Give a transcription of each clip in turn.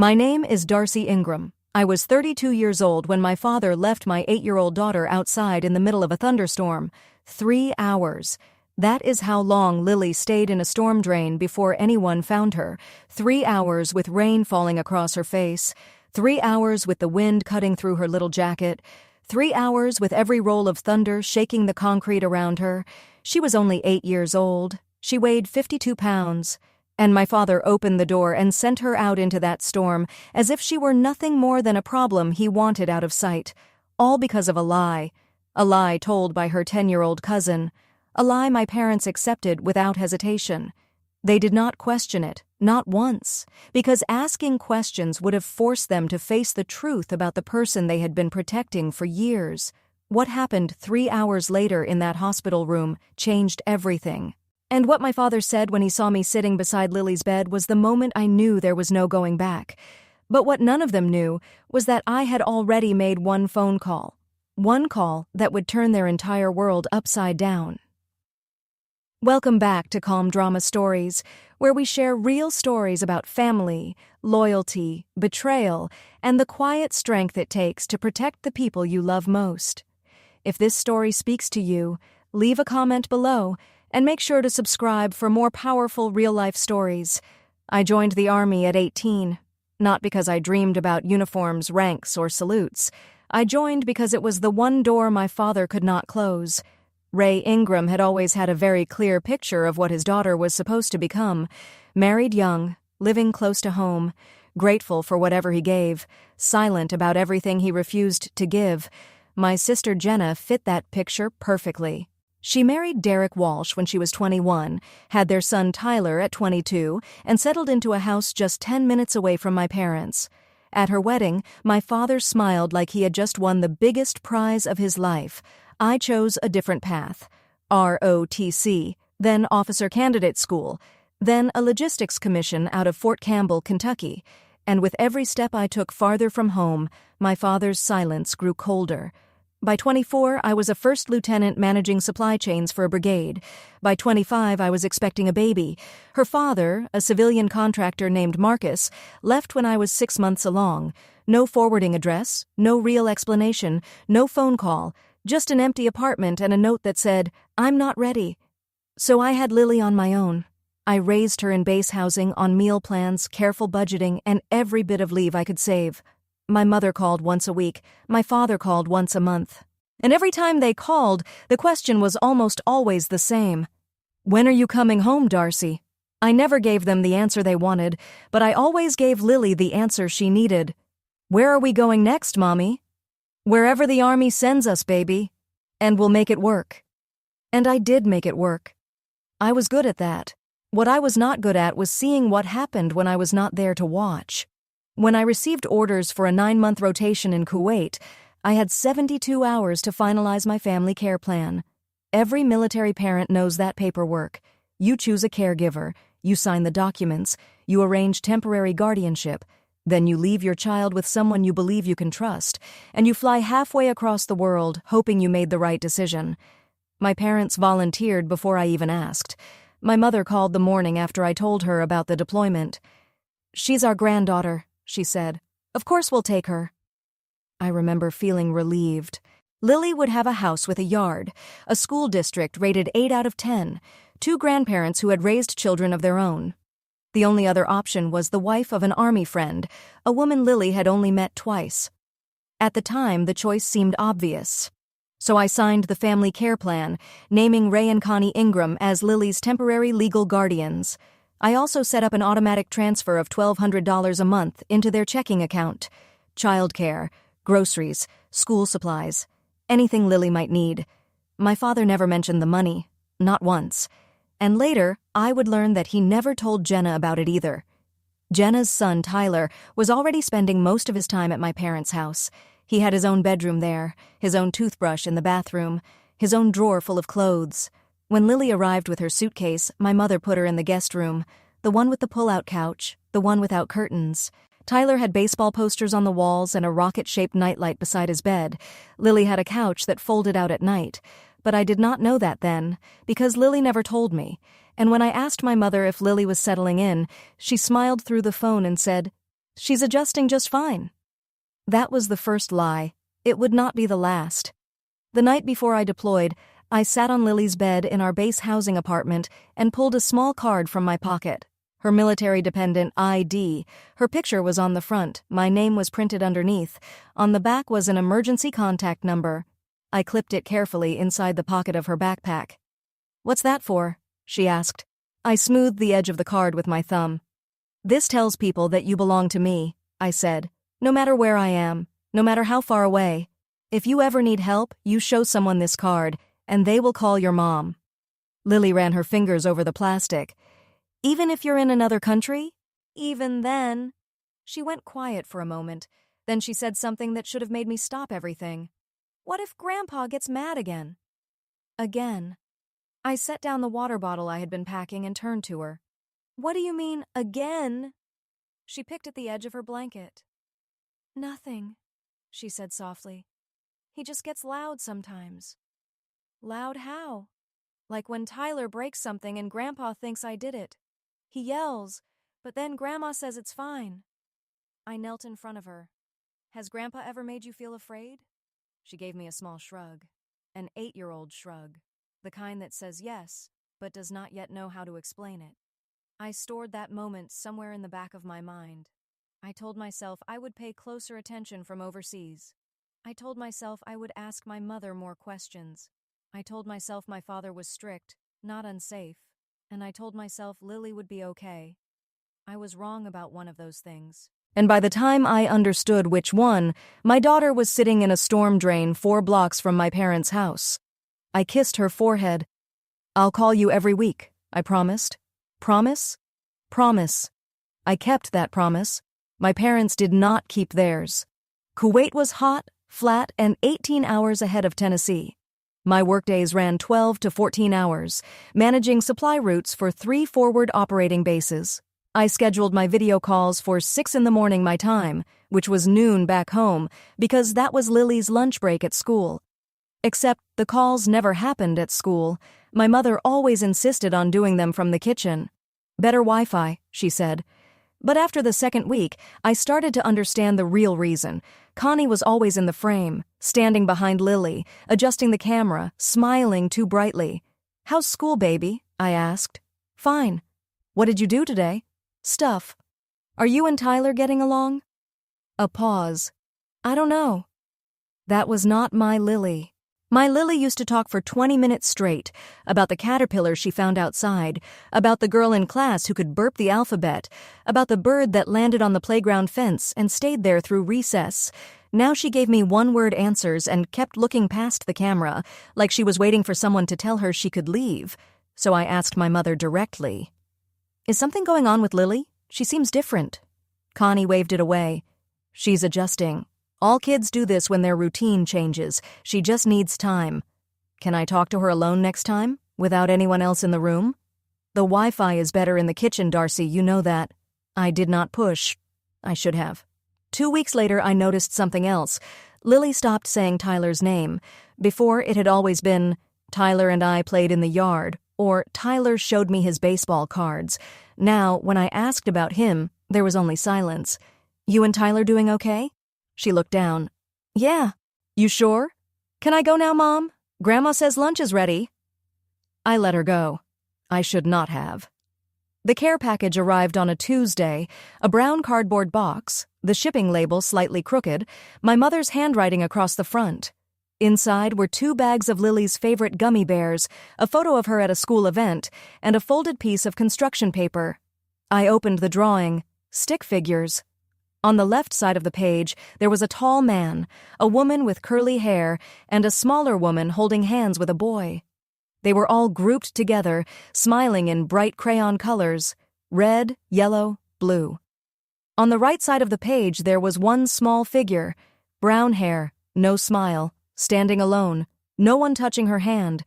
My name is Darcy Ingram. I was 32 years old when my father left my 8-year-old daughter outside in the middle of a thunderstorm. 3 hours. That is how long Lily stayed in a storm drain before anyone found her. 3 hours with rain falling across her face. 3 hours with the wind cutting through her little jacket. 3 hours with every roll of thunder shaking the concrete around her. She was only 8 years old. She weighed 52 pounds. And my father opened the door and sent her out into that storm as if she were nothing more than a problem he wanted out of sight. All because of a lie. A lie told by her 10-year-old cousin. A lie my parents accepted without hesitation. They did not question it, not once, because asking questions would have forced them to face the truth about the person they had been protecting for years. What happened 3 hours later in that hospital room changed everything. And what my father said when he saw me sitting beside Lily's bed was the moment I knew there was no going back. But what none of them knew was that I had already made one phone call. One call that would turn their entire world upside down. Welcome back to Calm Drama Stories, where we share real stories about family, loyalty, betrayal, and the quiet strength it takes to protect the people you love most. If this story speaks to you, leave a comment below and make sure to subscribe for more powerful real-life stories. I joined the Army at 18, not because I dreamed about uniforms, ranks, or salutes. I joined because it was the one door my father could not close. Ray Ingram had always had a very clear picture of what his daughter was supposed to become. Married young, living close to home, grateful for whatever he gave, silent about everything he refused to give. My sister Jenna fit that picture perfectly. She married Derek Walsh when she was 21, had their son Tyler at 22, and settled into a house just 10 minutes away from my parents. At her wedding, my father smiled like he had just won the biggest prize of his life. I chose a different path. ROTC, then Officer Candidate School, then a logistics commission out of Fort Campbell, Kentucky. And with every step I took farther from home, my father's silence grew colder. By 24, I was a first lieutenant managing supply chains for a brigade. By 25, I was expecting a baby. Her father, a civilian contractor named Marcus, left when I was 6 months along. No forwarding address, no real explanation, no phone call, just an empty apartment and a note that said, "I'm not ready." So I had Lily on my own. I raised her in base housing, on meal plans, careful budgeting, and every bit of leave I could save. My mother called once a week, my father called once a month. And every time they called, the question was almost always the same. "When are you coming home, Darcy?" I never gave them the answer they wanted, but I always gave Lily the answer she needed. "Where are we going next, Mommy?" "Wherever the Army sends us, baby. And we'll make it work." And I did make it work. I was good at that. What I was not good at was seeing what happened when I was not there to watch. When I received orders for a 9-month rotation in Kuwait, I had 72 hours to finalize my family care plan. Every military parent knows that paperwork. You choose a caregiver, you sign the documents, you arrange temporary guardianship, then you leave your child with someone you believe you can trust, and you fly halfway across the world hoping you made the right decision. My parents volunteered before I even asked. My mother called the morning after I told her about the deployment. "She's our granddaughter," she said. "Of course we'll take her." I remember feeling relieved. Lily would have a house with a yard, a school district rated 8 out of 10, 2 grandparents who had raised children of their own. The only other option was the wife of an Army friend, a woman Lily had only met twice. At the time, the choice seemed obvious. So I signed the family care plan, naming Ray and Connie Ingram as Lily's temporary legal guardians. I also set up an automatic transfer of $1,200 a month into their checking account. Childcare, groceries, school supplies, anything Lily might need. My father never mentioned the money, not once. And later, I would learn that he never told Jenna about it either. Jenna's son, Tyler, was already spending most of his time at my parents' house. He had his own bedroom there, his own toothbrush in the bathroom, his own drawer full of clothes. When Lily arrived with her suitcase, my mother put her in the guest room, the one with the pull-out couch, the one without curtains. Tyler had baseball posters on the walls and a rocket-shaped nightlight beside his bed. Lily had a couch that folded out at night. But I did not know that then, because Lily never told me. And when I asked my mother if Lily was settling in, she smiled through the phone and said, She's adjusting just fine." That was the first lie. It would not be the last. The night before I deployed, I sat on Lily's bed in our base housing apartment and pulled a small card from my pocket. Her military-dependent ID. Her picture was on the front. My name was printed underneath. On the back was an emergency contact number. I clipped it carefully inside the pocket of her backpack. "What's that for?" she asked. I smoothed the edge of the card with my thumb. "This tells people that you belong to me," I said. "No matter where I am, no matter how far away. If you ever need help, you show someone this card, and they will call your mom." Lily ran her fingers over the plastic. "Even if you're in another country?" "Even then." She went quiet for a moment. Then she said something that should have made me stop everything. "What if Grandpa gets mad again?" Again. I set down the water bottle I had been packing and turned to her. "What do you mean, again?" She picked at the edge of her blanket. "Nothing," she said softly. "He just gets loud sometimes." "Loud how?" "Like when Tyler breaks something and Grandpa thinks I did it. He yells, but then Grandma says it's fine." I knelt in front of her. "Has Grandpa ever made you feel afraid?" She gave me a small shrug. An 8-year-old shrug. The kind that says yes, but does not yet know how to explain it. I stored that moment somewhere in the back of my mind. I told myself I would pay closer attention from overseas. I told myself I would ask my mother more questions. I told myself my father was strict, not unsafe. And I told myself Lily would be okay. I was wrong about one of those things. And by the time I understood which one, my daughter was sitting in a storm drain 4 blocks from my parents' house. I kissed her forehead. "I'll call you every week," I promised. Promise? Promise. I kept that promise. My parents did not keep theirs. Kuwait was hot, flat, and 18 hours ahead of Tennessee. My workdays ran 12 to 14 hours, managing supply routes for 3 forward operating bases. I scheduled my video calls for 6 in the morning my time, which was noon back home, because that was Lily's lunch break at school. Except the calls never happened at school. My mother always insisted on doing them from the kitchen. "Better Wi-Fi," she said. But after the second week, I started to understand the real reason. Connie was always in the frame, standing behind Lily, adjusting the camera, smiling too brightly. "How's school, baby?" I asked. "Fine." "What did you do today?" "Stuff." "Are you and Tyler getting along?" A pause. "I don't know." That was not my Lily. My Lily used to talk for 20 minutes straight about the caterpillar she found outside, about the girl in class who could burp the alphabet, about the bird that landed on the playground fence and stayed there through recess. Now she gave me one-word answers and kept looking past the camera, like she was waiting for someone to tell her she could leave. So I asked my mother directly, "Is something going on with Lily? She seems different." Connie waved it away. "She's adjusting. All kids do this when their routine changes. She just needs time." "Can I talk to her alone next time, without anyone else in the room?" "The Wi-Fi is better in the kitchen, Darcy, you know that." I did not push. I should have. 2 weeks later, I noticed something else. Lily stopped saying Tyler's name. Before, it had always been, "Tyler and I played in the yard," or "Tyler showed me his baseball cards." Now, when I asked about him, there was only silence. "You and Tyler doing okay?" She looked down. "Yeah." "You sure?" "Can I go now, Mom? Grandma says lunch is ready." I let her go. I should not have. The care package arrived on a Tuesday, a brown cardboard box, the shipping label slightly crooked, my mother's handwriting across the front. Inside were 2 bags of Lily's favorite gummy bears, a photo of her at a school event, and a folded piece of construction paper. I opened the drawing. Stick figures. On the left side of the page, there was a tall man, a woman with curly hair, and a smaller woman holding hands with a boy. They were all grouped together, smiling in bright crayon colors, red, yellow, blue. On the right side of the page, there was one small figure, brown hair, no smile, standing alone, no one touching her hand.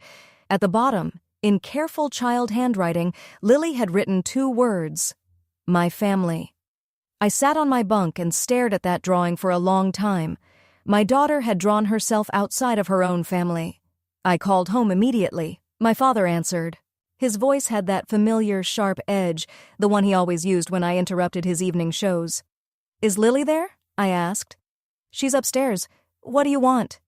At the bottom, in careful child handwriting, Lily had written 2 words, "My family." I sat on my bunk and stared at that drawing for a long time. My daughter had drawn herself outside of her own family. I called home immediately. My father answered. His voice had that familiar, sharp edge, the one he always used when I interrupted his evening shows. Is Lily there? I asked. She's upstairs. What do you want?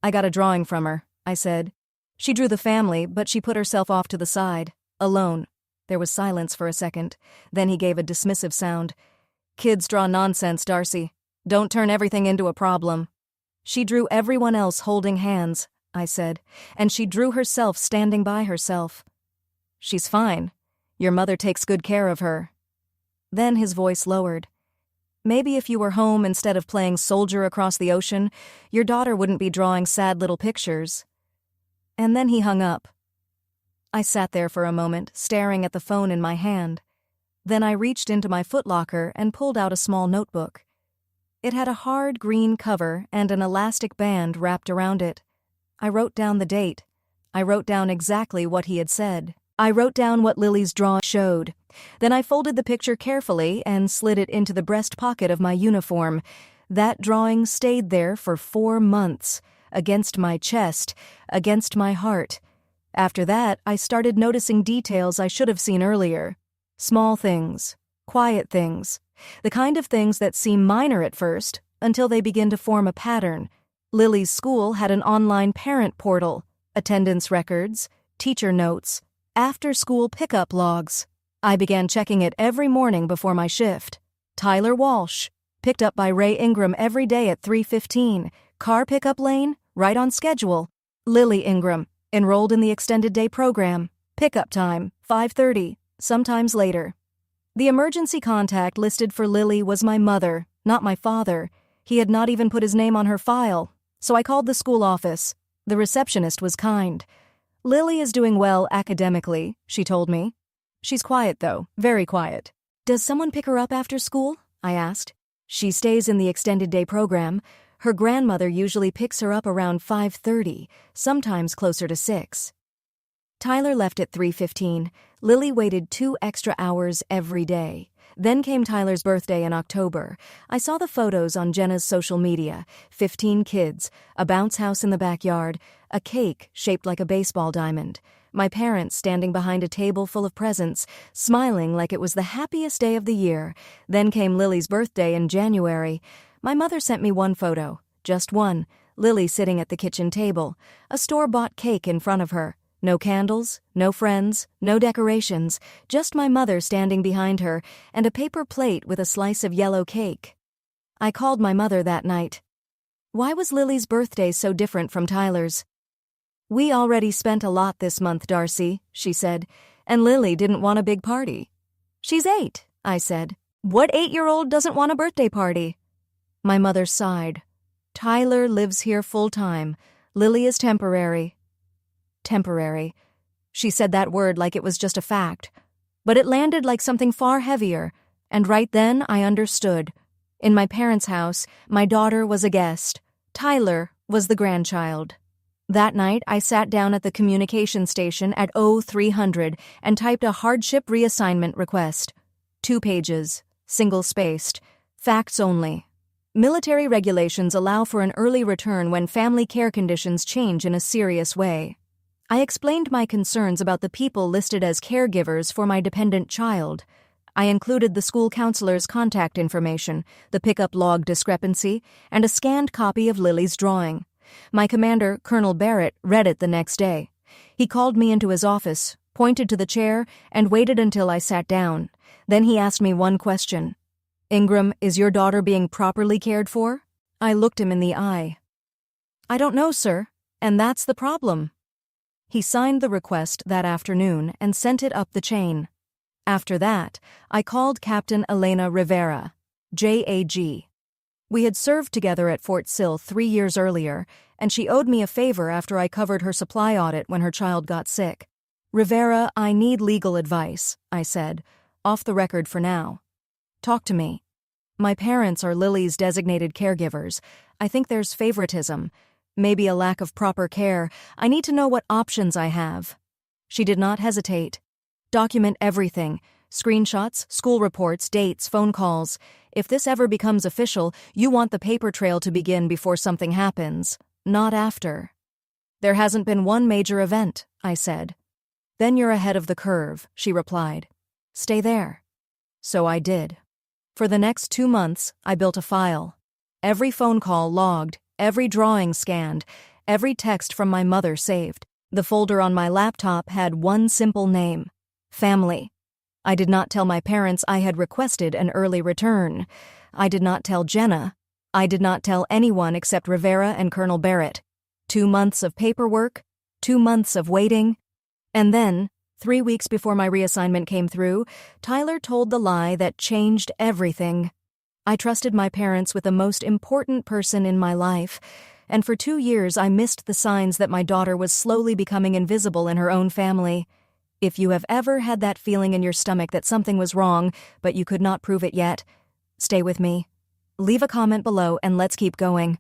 I got a drawing from her, I said. She drew the family, but she put herself off to the side, alone. There was silence for a second. Then he gave a dismissive sound. Kids draw nonsense, Darcy. Don't turn everything into a problem. She drew everyone else holding hands, I said, and she drew herself standing by herself. She's fine. Your mother takes good care of her. Then his voice lowered. Maybe if you were home instead of playing soldier across the ocean, your daughter wouldn't be drawing sad little pictures. And then he hung up. I sat there for a moment, staring at the phone in my hand. Then I reached into my footlocker and pulled out a small notebook. It had a hard green cover and an elastic band wrapped around it. I wrote down the date. I wrote down exactly what he had said. I wrote down what Lily's drawing showed. Then I folded the picture carefully and slid it into the breast pocket of my uniform. That drawing stayed there for 4 months, against my chest, against my heart. After that, I started noticing details I should have seen earlier. Small things, quiet things, the kind of things that seem minor at first until they begin to form a pattern. Lily's school had an online parent portal, attendance records, teacher notes, after-school pickup logs. I began checking it every morning before my shift. Tyler Walsh, picked up by Ray Ingram every day at 3:15, car pickup lane, right on schedule. Lily Ingram, enrolled in the extended day program, pickup time, 5:30, sometimes later. The emergency contact listed for Lily was my mother, not my father. He had not even put his name on her file, so I called the school office. The receptionist was kind. Lily is doing well academically, she told me. She's quiet, though, very quiet. Does someone pick her up after school? I asked. She stays in the extended day program. Her grandmother usually picks her up around 5:30, sometimes closer to 6. Tyler left at 3:15. Lily waited 2 extra hours every day. Then came Tyler's birthday in October. I saw the photos on Jenna's social media. 15 kids, a bounce house in the backyard, a cake shaped like a baseball diamond. My parents standing behind a table full of presents, smiling like it was the happiest day of the year. Then came Lily's birthday in January. My mother sent me one photo, just one, Lily sitting at the kitchen table, a store-bought cake in front of her. No candles, no friends, no decorations, just my mother standing behind her and a paper plate with a slice of yellow cake. I called my mother that night. Why was Lily's birthday so different from Tyler's? We already spent a lot this month, Darcy, she said, and Lily didn't want a big party. She's 8, I said. What 8-year-old doesn't want a birthday party? My mother sighed. Tyler lives here full-time. Lily is temporary. Temporary. She said that word like it was just a fact. But it landed like something far heavier, and right then I understood. In my parents' house, my daughter was a guest. Tyler was the grandchild. That night, I sat down at the communication station at 0300 and typed a hardship reassignment request. 2 pages, single-spaced, facts only. Military regulations allow for an early return when family care conditions change in a serious way. I explained my concerns about the people listed as caregivers for my dependent child. I included the school counselor's contact information, the pickup log discrepancy, and a scanned copy of Lily's drawing. My commander, Colonel Barrett, read it the next day. He called me into his office, pointed to the chair, and waited until I sat down. Then he asked me one question. Ingram, is your daughter being properly cared for? I looked him in the eye. I don't know, sir, and that's the problem. He signed the request that afternoon and sent it up the chain. After that, I called Captain Elena Rivera, JAG. We had served together at Fort Sill 3 years earlier, and she owed me a favor after I covered her supply audit when her child got sick. Rivera, I need legal advice, I said, off the record for now. Talk to me. My parents are Lily's designated caregivers. I think there's favoritism. Maybe a lack of proper care. I need to know what options I have. She did not hesitate. Document everything. Screenshots, school reports, dates, phone calls. If this ever becomes official, you want the paper trail to begin before something happens, not after. There hasn't been one major event, I said. Then you're ahead of the curve, she replied. Stay there. So I did. For the next 2 months, I built a file. Every phone call logged, every drawing scanned, every text from my mother saved. The folder on my laptop had one simple name: family. I did not tell my parents I had requested an early return. I did not tell Jenna. I did not tell anyone except Rivera and Colonel Barrett. 2 months of paperwork, 2 months of waiting. And then, 3 weeks before my reassignment came through, Tyler told the lie that changed everything. I trusted my parents with the most important person in my life, and for 2 years I missed the signs that my daughter was slowly becoming invisible in her own family. If you have ever had that feeling in your stomach that something was wrong, but you could not prove it yet, stay with me. Leave a comment below and let's keep going.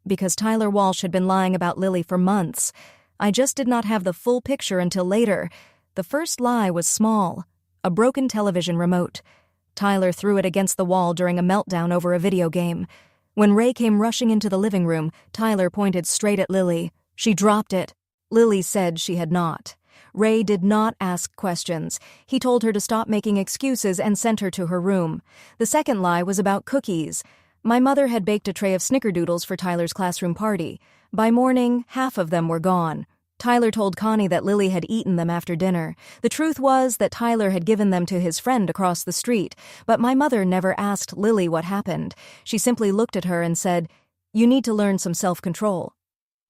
Because Tyler Walsh had been lying about Lily for months, I just did not have the full picture until later. The first lie was small: a broken television remote. Tyler threw it against the wall during a meltdown over a video game. When Ray came rushing into the living room, Tyler pointed straight at Lily. She dropped it. Lily said she had not. Ray did not ask questions. He told her to stop making excuses and sent her to her room. The second lie was about cookies. My mother had baked a tray of snickerdoodles for Tyler's classroom party. By morning, half of them were gone. Tyler told Connie that Lily had eaten them after dinner. The truth was that Tyler had given them to his friend across the street, but my mother never asked Lily what happened. She simply looked at her and said, "You need to learn some self-control."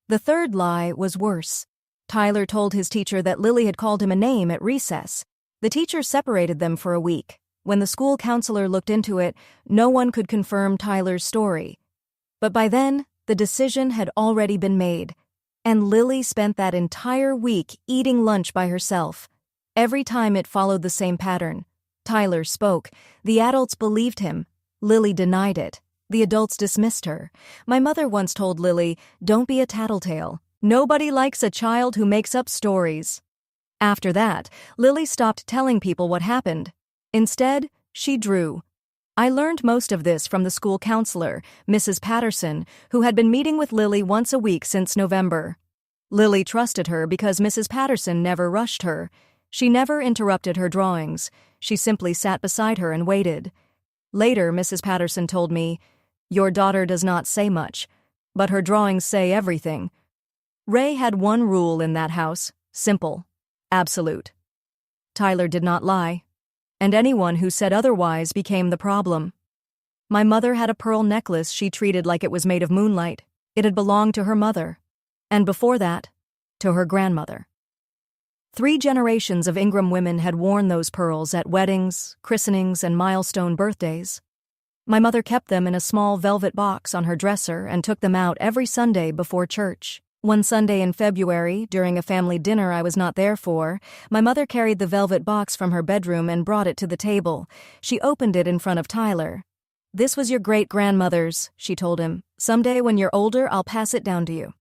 The third lie was worse. Tyler told his teacher that Lily had called him a name at recess. The teacher separated them for a week. When the school counselor looked into it, no one could confirm Tyler's story. But by then, the decision had already been made. And Lily spent that entire week eating lunch by herself. Every time it followed the same pattern. Tyler spoke. The adults believed him. Lily denied it. The adults dismissed her. My mother once told Lily, "Don't be a tattletale. Nobody likes a child who makes up stories." After that, Lily stopped telling people what happened. Instead, she drew. I learned most of this from the school counselor, Mrs. Patterson, who had been meeting with Lily once a week since November. Lily trusted her because Mrs. Patterson never rushed her. She never interrupted her drawings. She simply sat beside her and waited. Later, Mrs. Patterson told me, "Your daughter does not say much, but her drawings say everything." Ray had one rule in that house: simple, absolute. Tyler did not lie, and anyone who said otherwise became the problem. My mother had a pearl necklace she treated like it was made of moonlight. It had belonged to her mother, and before that, to her grandmother. 3 generations of Ingram women had worn those pearls at weddings, christenings, and milestone birthdays. My mother kept them in a small velvet box on her dresser and took them out every Sunday before church. One Sunday in February, during a family dinner I was not there for, my mother carried the velvet box from her bedroom and brought it to the table. She opened it in front of Tyler. "This was your great-grandmother's," she told him. "Someday when you're older, I'll pass it down to you."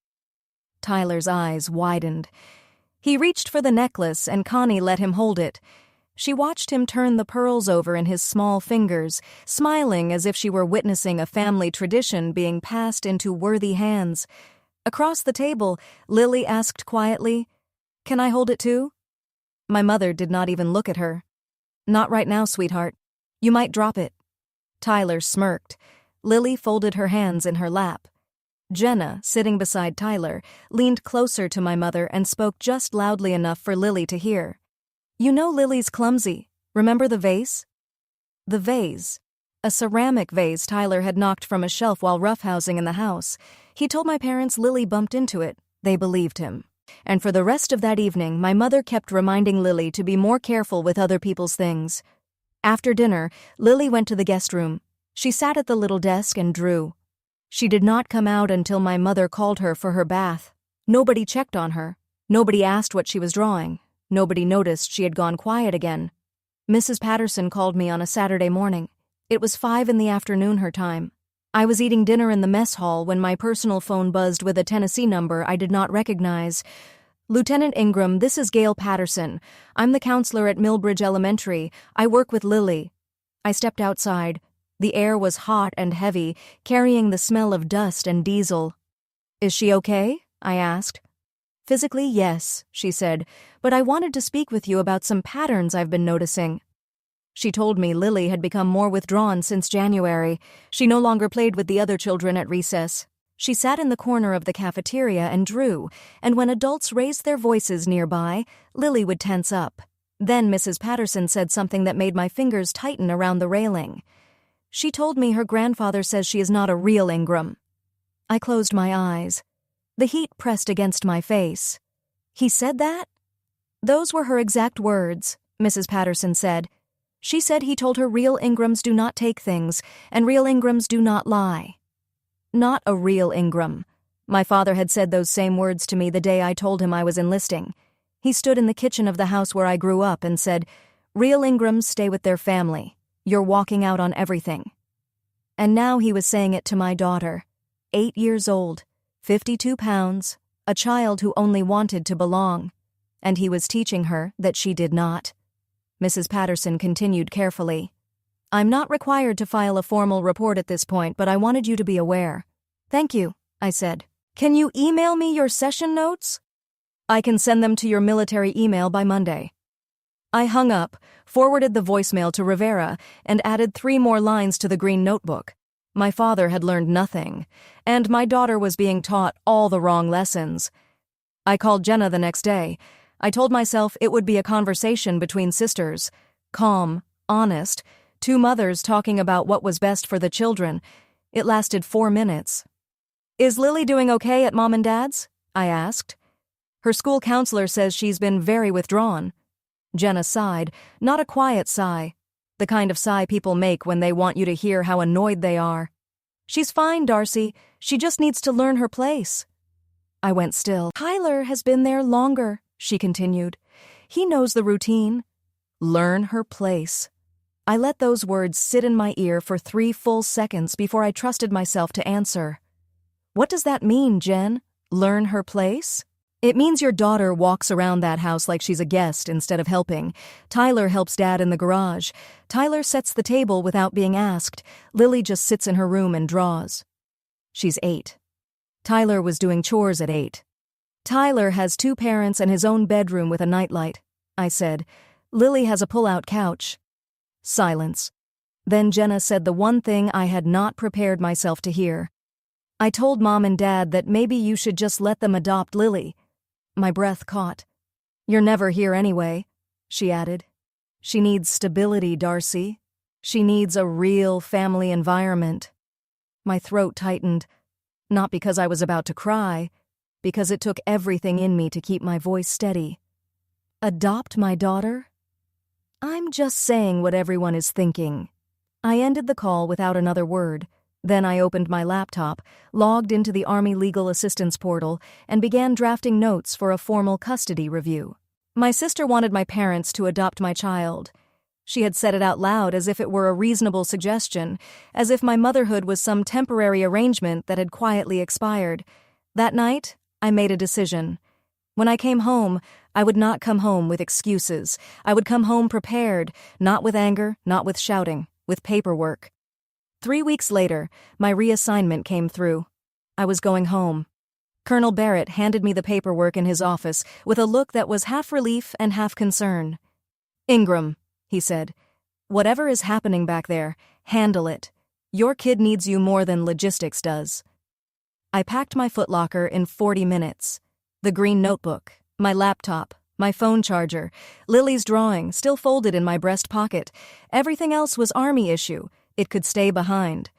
Tyler's eyes widened. He reached for the necklace, and Connie let him hold it. She watched him turn the pearls over in his small fingers, smiling as if she were witnessing a family tradition being passed into worthy hands. Across the table, Lily asked quietly, "Can I hold it too?" My mother did not even look at her. "Not right now, sweetheart. You might drop it." Tyler smirked. Lily folded her hands in her lap. Jenna, sitting beside Tyler, leaned closer to my mother and spoke just loudly enough for Lily to hear. "You know Lily's clumsy. Remember the vase?" The vase. A ceramic vase Tyler had knocked from a shelf while roughhousing in the house. He told my parents Lily bumped into it. They believed him. And for the rest of that evening, my mother kept reminding Lily to be more careful with other people's things. After dinner, Lily went to the guest room. She sat at the little desk and drew. She did not come out until my mother called her for her bath. Nobody checked on her. Nobody asked what she was drawing. Nobody noticed she had gone quiet again. Mrs. Patterson called me on a Saturday morning. It was 5 in the afternoon her time. I was eating dinner in the mess hall when my personal phone buzzed with a Tennessee number I did not recognize. "Lieutenant Ingram, this is Gail Patterson. I'm the counselor at Millbridge Elementary. I work with Lily." I stepped outside. The air was hot and heavy, carrying the smell of dust and diesel. "Is she okay?" I asked. "Physically, yes," she said, "but I wanted to speak with you about some patterns I've been noticing." She told me Lily had become more withdrawn since January. She no longer played with the other children at recess. She sat in the corner of the cafeteria and drew, and when adults raised their voices nearby, Lily would tense up. Then Mrs. Patterson said something that made my fingers tighten around the railing. She told me her grandfather says she is not a real Ingram. I closed my eyes. The heat pressed against my face. He said that? Those were her exact words, Mrs. Patterson said. She said he told her real Ingrams do not take things, and real Ingrams do not lie. Not a real Ingram. My father had said those same words to me the day I told him I was enlisting. He stood in the kitchen of the house where I grew up and said, "Real Ingrams stay with their family. You're walking out on everything." And now he was saying it to my daughter, 8 years old, 52 pounds, a child who only wanted to belong. And he was teaching her that she did not. Mrs. Patterson continued carefully. "I'm not required to file a formal report at this point, but I wanted you to be aware." "Thank you," I said. "Can you email me your session notes?" "I can send them to your military email by Monday." I hung up, forwarded the voicemail to Rivera, and added 3 more lines to the green notebook. My father had learned nothing, and my daughter was being taught all the wrong lessons. I called Jenna the next day. I told myself it would be a conversation between sisters, calm, honest, 2 mothers talking about what was best for the children. It lasted 4 minutes. "Is Lily doing okay at Mom and Dad's?" I asked. "Her school counselor says she's been very withdrawn." Jenna sighed, not a quiet sigh, the kind of sigh people make when they want you to hear how annoyed they are. "She's fine, Darcy. She just needs to learn her place." I went still. "Tyler has been there longer," she continued. "He knows the routine." Learn her place. I let those words sit in my ear for 3 full seconds before I trusted myself to answer. "What does that mean, Jen? Learn her place?" "It means your daughter walks around that house like she's a guest instead of helping. Tyler helps Dad in the garage. Tyler sets the table without being asked. Lily just sits in her room and draws." She's 8. Tyler was doing chores at 8. "Tyler has 2 parents and his own bedroom with a nightlight," I said. "Lily has a pull-out couch." Silence. Then Jenna said the one thing I had not prepared myself to hear. "I told Mom and Dad that maybe you should just let them adopt Lily." My breath caught. "You're never here anyway," she added. "She needs stability, Darcy. She needs a real family environment." My throat tightened, not because I was about to cry, because it took everything in me to keep my voice steady. Adopt my daughter? I'm just saying what everyone is thinking. I ended the call without another word. Then I opened my laptop, logged into the Army Legal Assistance portal, and began drafting notes for a formal custody review. My sister wanted my parents to adopt my child. She had said it out loud as if it were a reasonable suggestion, as if my motherhood was some temporary arrangement that had quietly expired. That night, I made a decision. When I came home, I would not come home with excuses. I would come home prepared, not with anger, not with shouting, with paperwork. 3 weeks later, my reassignment came through. I was going home. Colonel Barrett handed me the paperwork in his office with a look that was half relief and half concern. "Ingram," he said, "whatever is happening back there, handle it. Your kid needs you more than logistics does." I packed my footlocker in 40 minutes. The green notebook, my laptop, my phone charger, Lily's drawing still folded in my breast pocket. Everything else was Army issue. It could stay behind.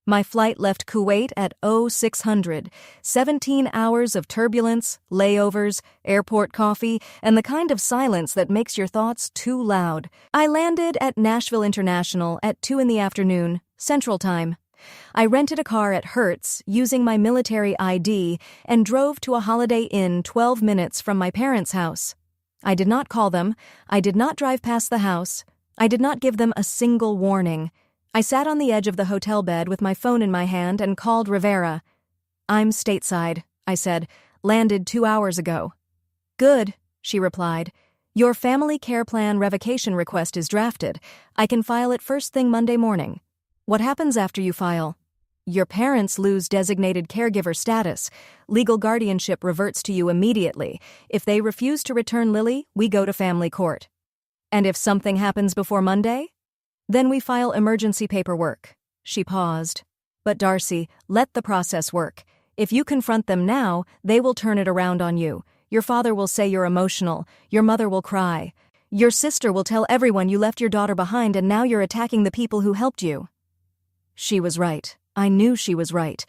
My flight left Kuwait at 0600, 17 hours of turbulence, layovers, airport coffee, and the kind of silence that makes your thoughts too loud. I landed at Nashville International at 2 in the afternoon, Central Time. I rented a car at Hertz using my military ID and drove to a Holiday Inn 12 minutes from my parents' house. I did not call them. I did not drive past the house. I did not give them a single warning. I sat on the edge of the hotel bed with my phone in my hand and called Rivera. "I'm stateside," I said. "Landed 2 hours ago." "Good," she replied. "Your family care plan revocation request is drafted. I can file it first thing Monday morning." "What happens after you file?" "Your parents lose designated caregiver status. Legal guardianship reverts to you immediately. If they refuse to return Lily, we go to family court." And if something happens before Monday? Then we file emergency paperwork. She paused. But Darcy, let the process work. If you confront them now, they will turn it around on you. Your father will say you're emotional. Your mother will cry. Your sister will tell everyone you left your daughter behind and now you're attacking the people who helped you. She was right. I knew she was right.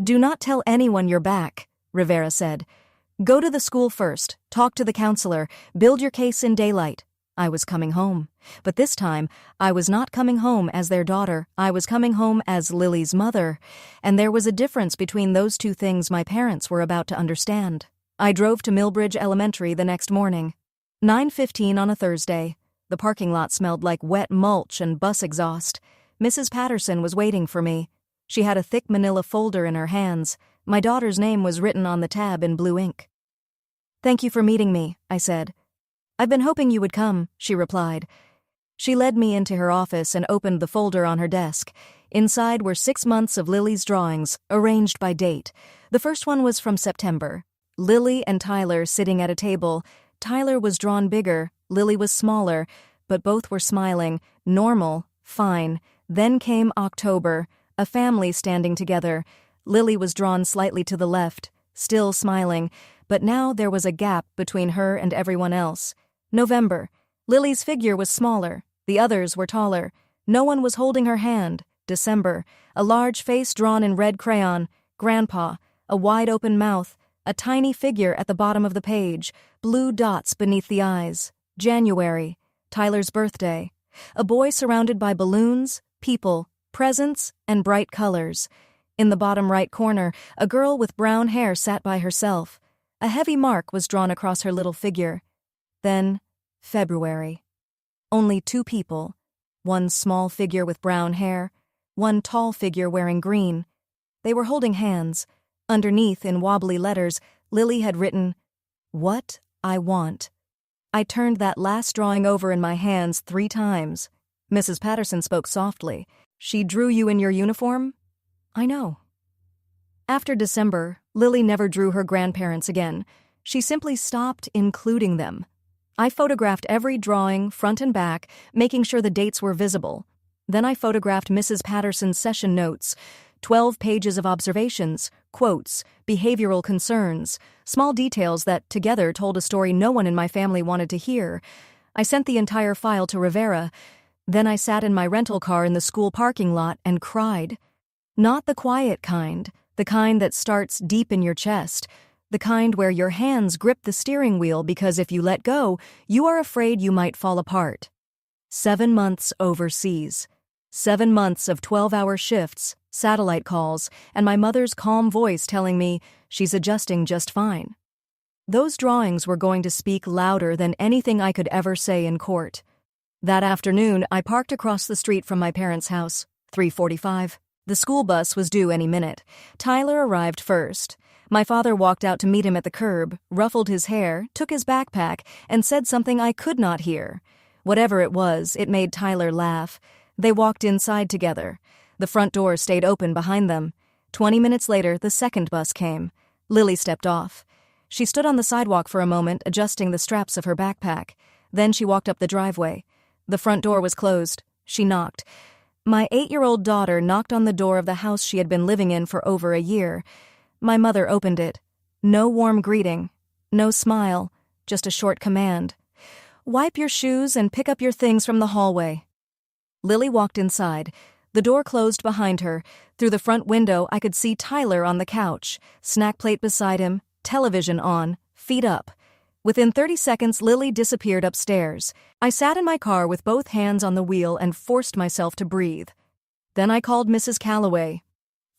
Do not tell anyone you're back, Rivera said. Go to the school first, talk to the counselor, build your case in daylight. I was coming home. But this time, I was not coming home as their daughter. I was coming home as Lily's mother. And there was a difference between those two things my parents were about to understand. I drove to Millbridge Elementary the next morning. 9:15 on a Thursday. The parking lot smelled like wet mulch and bus exhaust. Mrs. Patterson was waiting for me. She had a thick manila folder in her hands. My daughter's name was written on the tab in blue ink. "Thank you for meeting me," I said. "I've been hoping you would come," she replied. She led me into her office and opened the folder on her desk. Inside were 6 months of Lily's drawings, arranged by date. The first one was from September. Lily and Tyler sitting at a table. Tyler was drawn bigger, Lily was smaller, but both were smiling, normal, fine. Then came October, a family standing together. Lily was drawn slightly to the left, still smiling, but now there was a gap between her and everyone else. November. Lily's figure was smaller, the others were taller. No one was holding her hand. December. A large face drawn in red crayon. Grandpa. A wide-open mouth. A tiny figure at the bottom of the page. Blue dots beneath the eyes. January. Tyler's birthday. A boy surrounded by balloons, people, presents, and bright colors. In the bottom right corner, a girl with brown hair sat by herself. A heavy mark was drawn across her little figure. Then, February. Only 2 people. One small figure with brown hair, one tall figure wearing green. They were holding hands. Underneath, in wobbly letters, Lily had written, "What I want." I turned that last drawing over in my hands 3 times. Mrs. Patterson spoke softly. "She drew you in your uniform?" "I know." After December, Lily never drew her grandparents again. She simply stopped including them. I photographed every drawing, front and back, making sure the dates were visible. Then I photographed Mrs. Patterson's session notes, 12 pages of observations, quotes, behavioral concerns, small details that together told a story no one in my family wanted to hear. I sent the entire file to Rivera. Then I sat in my rental car in the school parking lot and cried. Not the quiet kind, the kind that starts deep in your chest, the kind where your hands grip the steering wheel because if you let go, you are afraid you might fall apart. 7 months overseas. 7 months of 12-hour shifts, satellite calls, and my mother's calm voice telling me she's adjusting just fine. Those drawings were going to speak louder than anything I could ever say in court. That afternoon, I parked across the street from my parents' house, 3:45. The school bus was due any minute. Tyler arrived first. My father walked out to meet him at the curb, ruffled his hair, took his backpack, and said something I could not hear. Whatever it was, it made Tyler laugh. They walked inside together. The front door stayed open behind them. 20 minutes later, the second bus came. Lily stepped off. She stood on the sidewalk for a moment, adjusting the straps of her backpack. Then she walked up the driveway. The front door was closed. She knocked. My 8-year-old daughter knocked on the door of the house she had been living in for over a year. My mother opened it. No warm greeting. No smile. Just a short command. "Wipe your shoes and pick up your things from the hallway." Lily walked inside. The door closed behind her. Through the front window, I could see Tyler on the couch, snack plate beside him, television on, feet up. Within 30 seconds, Lily disappeared upstairs. I sat in my car with both hands on the wheel and forced myself to breathe. Then I called Mrs. Calloway.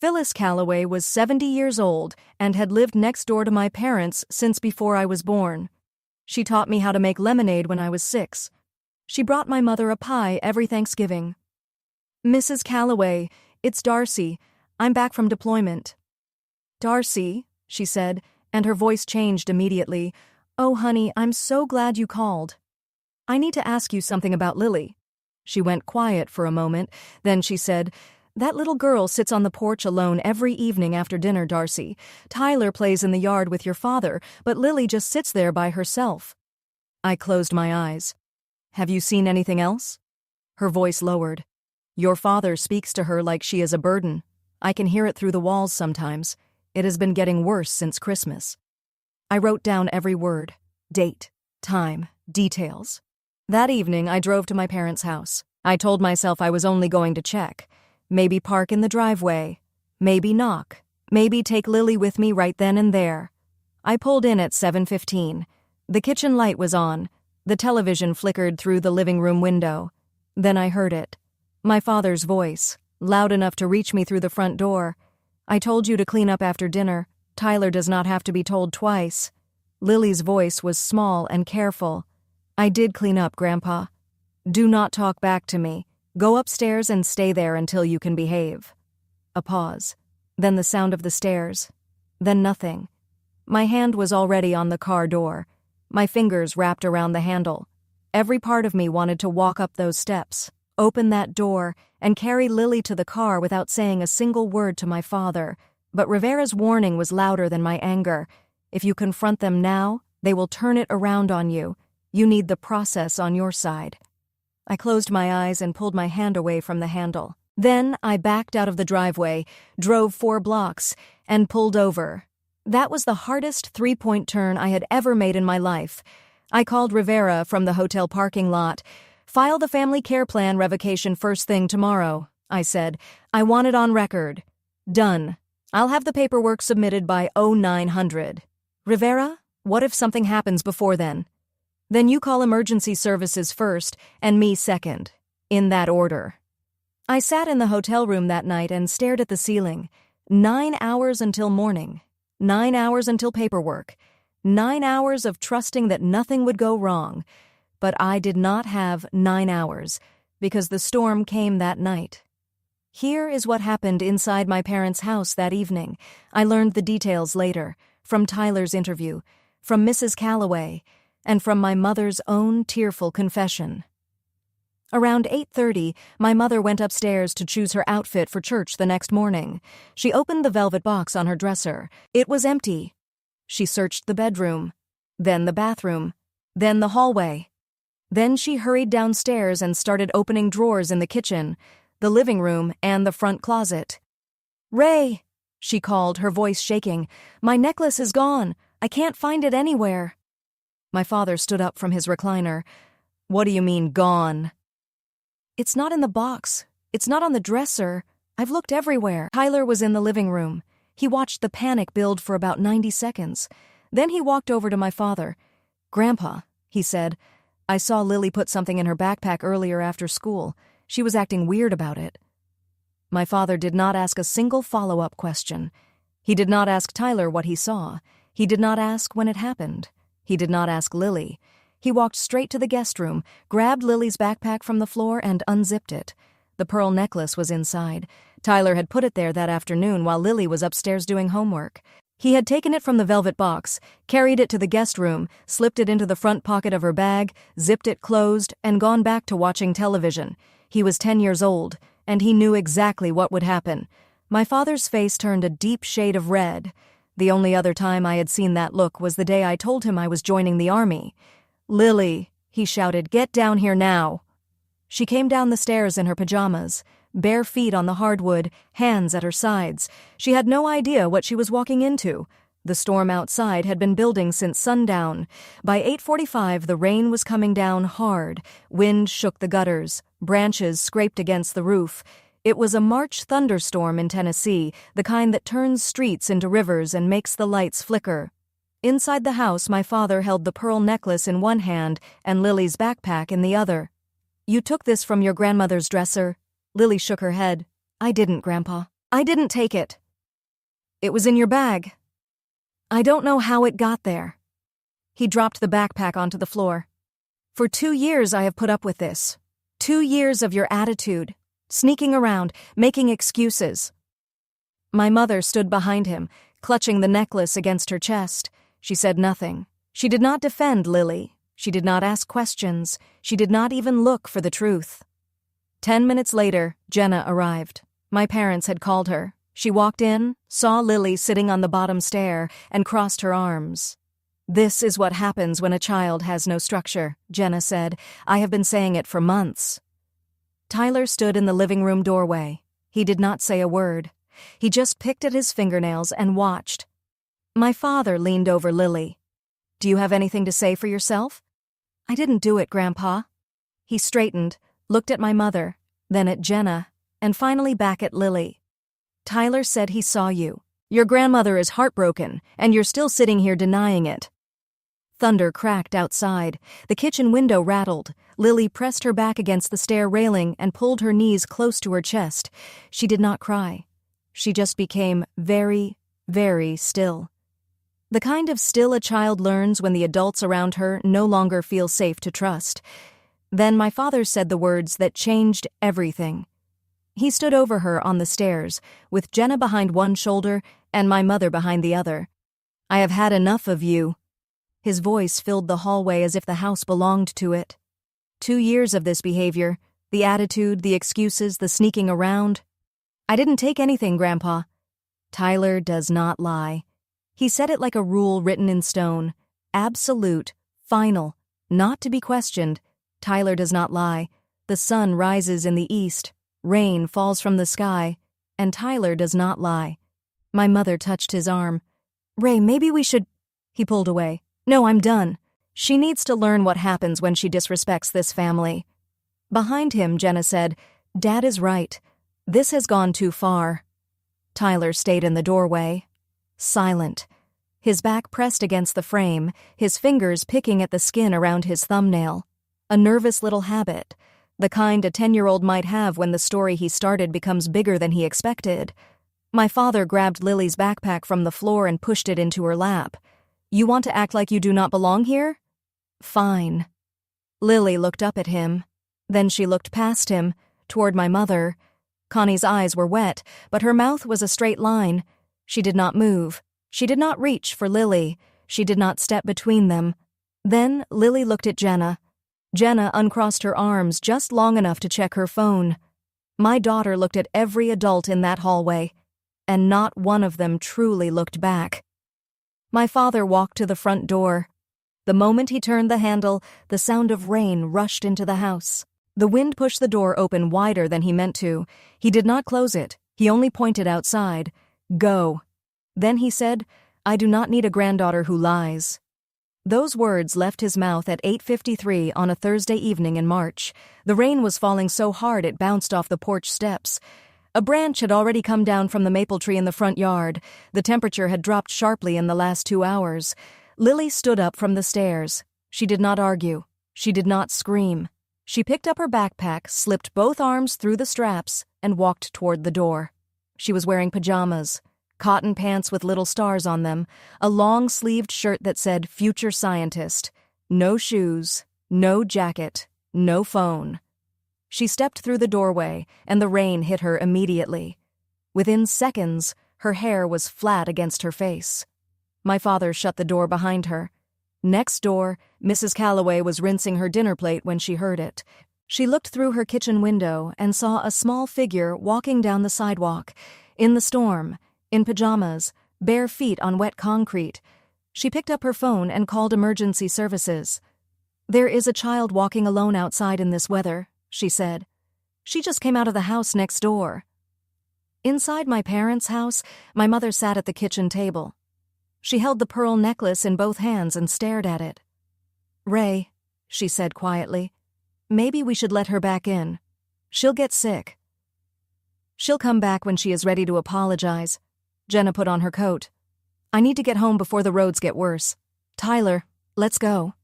Phyllis Calloway was 70 years old and had lived next door to my parents since before I was born. She taught me how to make lemonade when I was 6. She brought my mother a pie every Thanksgiving. "Mrs. Calloway, it's Darcy. I'm back from deployment." "Darcy," she said, and her voice changed immediately. "Oh, honey, I'm so glad you called. I need to ask you something about Lily." She went quiet for a moment, then she said, "That little girl sits on the porch alone every evening after dinner, Darcy. Tyler plays in the yard with your father, but Lily just sits there by herself." I closed my eyes. Have you seen anything else? Her voice lowered. Your father speaks to her like she is a burden. I can hear it through the walls sometimes. It has been getting worse since Christmas. I wrote down every word, date, time, details. That evening, I drove to my parents' house. I told myself I was only going to check. Maybe park in the driveway. Maybe knock. Maybe take Lily with me right then and there. I pulled in at 7:15. The kitchen light was on. The television flickered through the living room window. Then I heard it. My father's voice, loud enough to reach me through the front door. I told you to clean up after dinner. Tyler does not have to be told twice. Lily's voice was small and careful. I did clean up, Grandpa. Do not talk back to me. Go upstairs and stay there until you can behave. A pause. Then the sound of the stairs. Then nothing. My hand was already on the car door. My fingers wrapped around the handle. Every part of me wanted to walk up those steps, open that door, and carry Lily to the car without saying a single word to my father. But Rivera's warning was louder than my anger. If you confront them now, they will turn it around on you. You need the process on your side. I closed my eyes and pulled my hand away from the handle. Then I backed out of the driveway, drove 4 blocks, and pulled over. That was the hardest 3-point turn I had ever made in my life. I called Rivera from the hotel parking lot. File the family care plan revocation first thing tomorrow, I said. I want it on record. Done. I'll have the paperwork submitted by 0900. Rivera, what if something happens before then? Then you call emergency services first and me second. In that order. I sat in the hotel room that night and stared at the ceiling. 9 hours until morning. 9 hours until paperwork. 9 hours of trusting that nothing would go wrong. But I did not have 9 hours, because the storm came that night. Here is what happened inside my parents' house that evening. I learned the details later, from Tyler's interview, from Mrs. Calloway, and from my mother's own tearful confession. Around 8:30, my mother went upstairs to choose her outfit for church the next morning. She opened the velvet box on her dresser. It was empty. She searched the bedroom, then the bathroom, then the hallway. Then she hurried downstairs and started opening drawers in the kitchen, the living room, and the front closet. "Ray," she called, her voice shaking. "My necklace is gone. I can't find it anywhere." My father stood up from his recliner. "What do you mean, gone?" "It's not in the box. It's not on the dresser. I've looked everywhere." Tyler was in the living room. He watched the panic build for about 90 seconds. Then he walked over to my father. "Grandpa," he said, "I saw Lily put something in her backpack earlier after school. She was acting weird about it." My father did not ask a single follow-up question. He did not ask Tyler what he saw. He did not ask when it happened. He did not ask Lily. He walked straight to the guest room, grabbed Lily's backpack from the floor, and unzipped it. The pearl necklace was inside. Tyler had put it there that afternoon while Lily was upstairs doing homework. He had taken it from the velvet box, carried it to the guest room, slipped it into the front pocket of her bag, zipped it closed, and gone back to watching television. He was 10 years old, and he knew exactly what would happen. My father's face turned a deep shade of red. The only other time I had seen that look was the day I told him I was joining the army. "Lily," he shouted, "get down here now." She came down the stairs in her pajamas, bare feet on the hardwood, hands at her sides. She had no idea what she was walking into. The storm outside had been building since sundown. By 8:45, the rain was coming down hard. Wind shook the gutters. Branches scraped against the roof. It was a March thunderstorm in Tennessee, the kind that turns streets into rivers and makes the lights flicker. Inside the house, my father held the pearl necklace in one hand and Lily's backpack in the other. "You took this from your grandmother's dresser?" Lily shook her head. "I didn't, Grandpa. I didn't take it." "It was in your bag." "I don't know how it got there." He dropped the backpack onto the floor. "For 2 years I have put up with this. 2 years of your attitude, sneaking around, making excuses." My mother stood behind him, clutching the necklace against her chest. She said nothing. She did not defend Lily. She did not ask questions. She did not even look for the truth. 10 minutes later, Jenna arrived. My parents had called her. She walked in, saw Lily sitting on the bottom stair, and crossed her arms. "This is what happens when a child has no structure," Jenna said. "I have been saying it for months." Tyler stood in the living room doorway. He did not say a word. He just picked at his fingernails and watched. My father leaned over Lily. "Do you have anything to say for yourself?" "I didn't do it, Grandpa." He straightened, looked at my mother, then at Jenna, and finally back at Lily. "Tyler said he saw you. Your grandmother is heartbroken, and you're still sitting here denying it." Thunder cracked outside. The kitchen window rattled. Lily pressed her back against the stair railing and pulled her knees close to her chest. She did not cry. She just became very, very still. The kind of still a child learns when the adults around her no longer feel safe to trust. Then my father said the words that changed everything. He stood over her on the stairs, with Jenna behind one shoulder and my mother behind the other. "I have had enough of you." His voice filled the hallway as if the house belonged to it. 2 years of this behavior, the attitude, the excuses, the sneaking around. "I didn't take anything, Grandpa." Tyler does not lie. He said it like a rule written in stone. Absolute, final, not to be questioned. Tyler does not lie. The sun rises in the east, rain falls from the sky, and Tyler does not lie. My mother touched his arm. "Ray, maybe we should—" He pulled away. "No, I'm done. She needs to learn what happens when she disrespects this family." Behind him, Jenna said, "Dad is right. This has gone too far." Tyler stayed in the doorway, silent, his back pressed against the frame, his fingers picking at the skin around his thumbnail. A nervous little habit, the kind a 10-year-old might have when the story he started becomes bigger than he expected. My father grabbed Lily's backpack from the floor and pushed it into her lap. "You want to act like you do not belong here? Fine." Lily looked up at him. Then she looked past him, toward my mother. Connie's eyes were wet, but her mouth was a straight line. She did not move. She did not reach for Lily. She did not step between them. Then Lily looked at Jenna. Jenna uncrossed her arms just long enough to check her phone. My daughter looked at every adult in that hallway, and not one of them truly looked back. My father walked to the front door. The moment he turned the handle, the sound of rain rushed into the house. The wind pushed the door open wider than he meant to. He did not close it. He only pointed outside. "Go." Then he said, "I do not need a granddaughter who lies." Those words left his mouth at 8:53 on a Thursday evening in March. The rain was falling so hard it bounced off the porch steps. A branch had already come down from the maple tree in the front yard. The temperature had dropped sharply in the last 2 hours. Lily stood up from the stairs. She did not argue. She did not scream. She picked up her backpack, slipped both arms through the straps, and walked toward the door. She was wearing pajamas, cotton pants with little stars on them, a long-sleeved shirt that said "Future Scientist," no shoes, no jacket, no phone. She stepped through the doorway, and the rain hit her immediately. Within seconds, her hair was flat against her face. My father shut the door behind her. Next door, Mrs. Calloway was rinsing her dinner plate when she heard it. She looked through her kitchen window and saw a small figure walking down the sidewalk, in the storm, in pajamas, bare feet on wet concrete. She picked up her phone and called emergency services. "There is a child walking alone outside in this weather," she said. "She just came out of the house next door." Inside my parents' house, my mother sat at the kitchen table. She held the pearl necklace in both hands and stared at it. "Ray," she said quietly, "maybe we should let her back in. She'll get sick. She'll come back when she is ready to apologize." Jenna put on her coat. "I need to get home before the roads get worse. Tyler, let's go."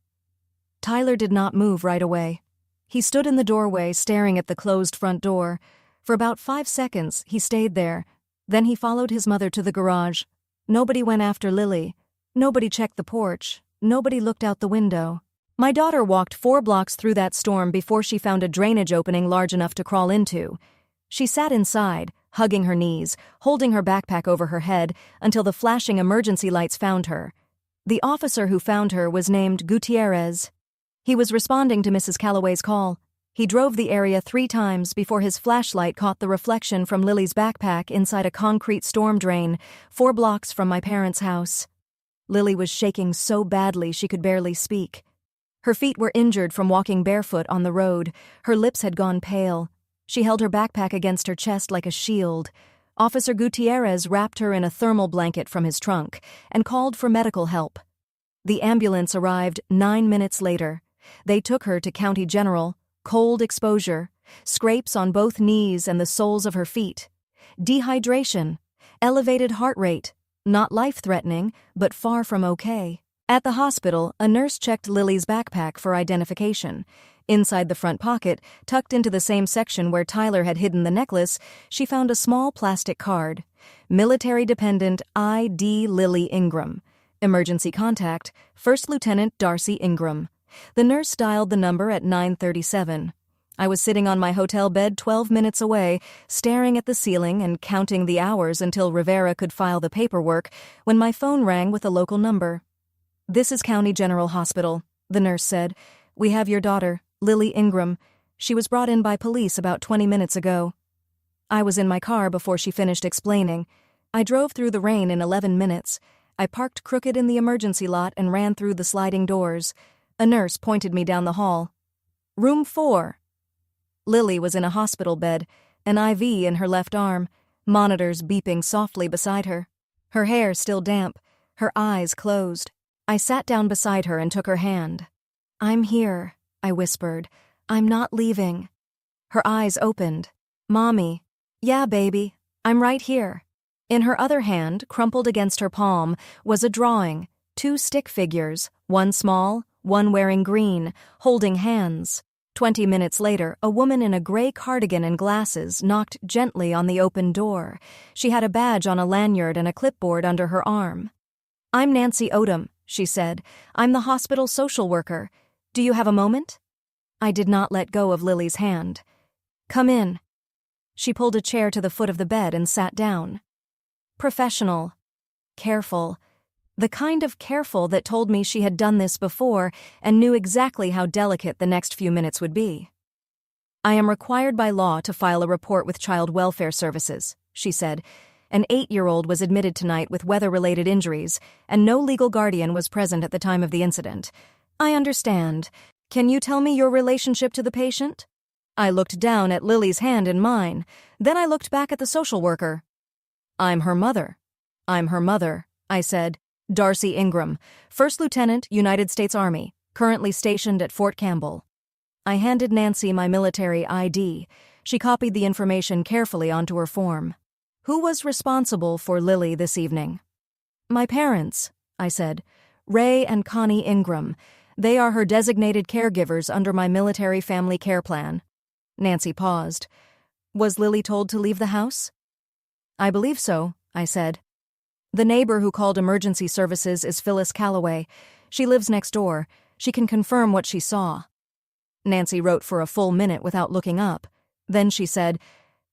Tyler did not move right away. He stood in the doorway staring at the closed front door. For about 5 seconds, he stayed there. Then he followed his mother to the garage. Nobody went after Lily. Nobody checked the porch. Nobody looked out the window. My daughter walked 4 blocks through that storm before she found a drainage opening large enough to crawl into. She sat inside, hugging her knees, holding her backpack over her head until the flashing emergency lights found her. The officer who found her was named Gutierrez. He was responding to Mrs. Calloway's call. He drove the area 3 times before his flashlight caught the reflection from Lily's backpack inside a concrete storm drain 4 blocks from my parents' house. Lily was shaking so badly she could barely speak. Her feet were injured from walking barefoot on the road. Her lips had gone pale. She held her backpack against her chest like a shield. Officer Gutierrez wrapped her in a thermal blanket from his trunk and called for medical help. The ambulance arrived 9 minutes later. They took her to County General. Cold exposure, scrapes on both knees and the soles of her feet, dehydration, elevated heart rate, not life-threatening, but far from okay. At the hospital, a nurse checked Lily's backpack for identification. Inside the front pocket, tucked into the same section where Tyler had hidden the necklace, she found a small plastic card. Military Dependent I.D. Lily Ingram. Emergency contact, First Lieutenant Darcy Ingram. The nurse dialed the number at 9:37. I was sitting on my hotel bed 12 minutes away, staring at the ceiling and counting the hours until Rivera could file the paperwork, when my phone rang with a local number. "This is County General Hospital," the nurse said. "We have your daughter, Lily Ingram. She was brought in by police about 20 minutes ago." I was in my car before she finished explaining. I drove through the rain in 11 minutes. I parked crooked in the emergency lot and ran through the sliding doors. A nurse pointed me down the hall. "Room 4. Lily was in a hospital bed, an IV in her left arm, monitors beeping softly beside her. Her hair still damp, her eyes closed. I sat down beside her and took her hand. "I'm here," I whispered. "I'm not leaving." Her eyes opened. "Mommy." "Yeah, baby. I'm right here." In her other hand, crumpled against her palm, was a drawing, 2 stick figures, one small, one wearing green, holding hands. 20 minutes later, a woman in a gray cardigan and glasses knocked gently on the open door. She had a badge on a lanyard and a clipboard under her arm. "I'm Nancy Odom," she said. "I'm the hospital social worker. Do you have a moment?" I did not let go of Lily's hand. "Come in." She pulled a chair to the foot of the bed and sat down. Professional. Careful. The kind of careful that told me she had done this before and knew exactly how delicate the next few minutes would be. "I am required by law to file a report with Child Welfare Services," she said. "An 8-year-old was admitted tonight with weather-related injuries, and no legal guardian was present at the time of the incident. I understand. Can you tell me your relationship to the patient?" I looked down at Lily's hand in mine. Then I looked back at the social worker. "I'm her mother." "I'm her mother," I said. "Darcy Ingram, First Lieutenant, United States Army, currently stationed at Fort Campbell." I handed Nancy my military ID. She copied the information carefully onto her form. "Who was responsible for Lily this evening?" "My parents," I said. "Ray and Connie Ingram. They are her designated caregivers under my military family care plan." Nancy paused. "Was Lily told to leave the house?" "I believe so," I said. "The neighbor who called emergency services is Phyllis Calloway. She lives next door. She can confirm what she saw." Nancy wrote for a full minute without looking up. Then she said,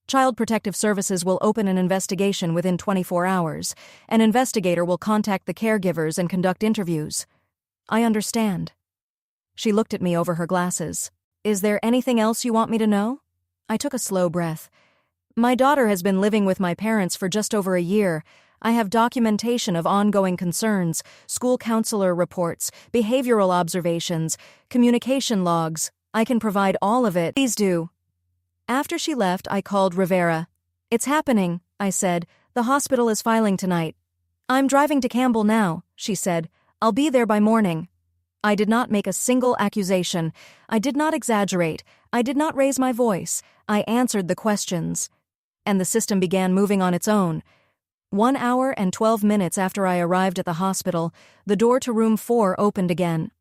"Child Protective Services will open an investigation within 24 hours. An investigator will contact the caregivers and conduct interviews." "I understand." She looked at me over her glasses. "Is there anything else you want me to know?" I took a slow breath. "My daughter has been living with my parents for just over a year. I have documentation of ongoing concerns, school counselor reports, behavioral observations, communication logs. I can provide all of it." "Please do." After she left, I called Rivera. "It's happening," I said. "The hospital is filing tonight." "I'm driving to Campbell now," she said. "I'll be there by morning." I did not make a single accusation. I did not exaggerate. I did not raise my voice. I answered the questions. And the system began moving on its own. 1 hour and 12 minutes after I arrived at the hospital, the door to room 4 opened again.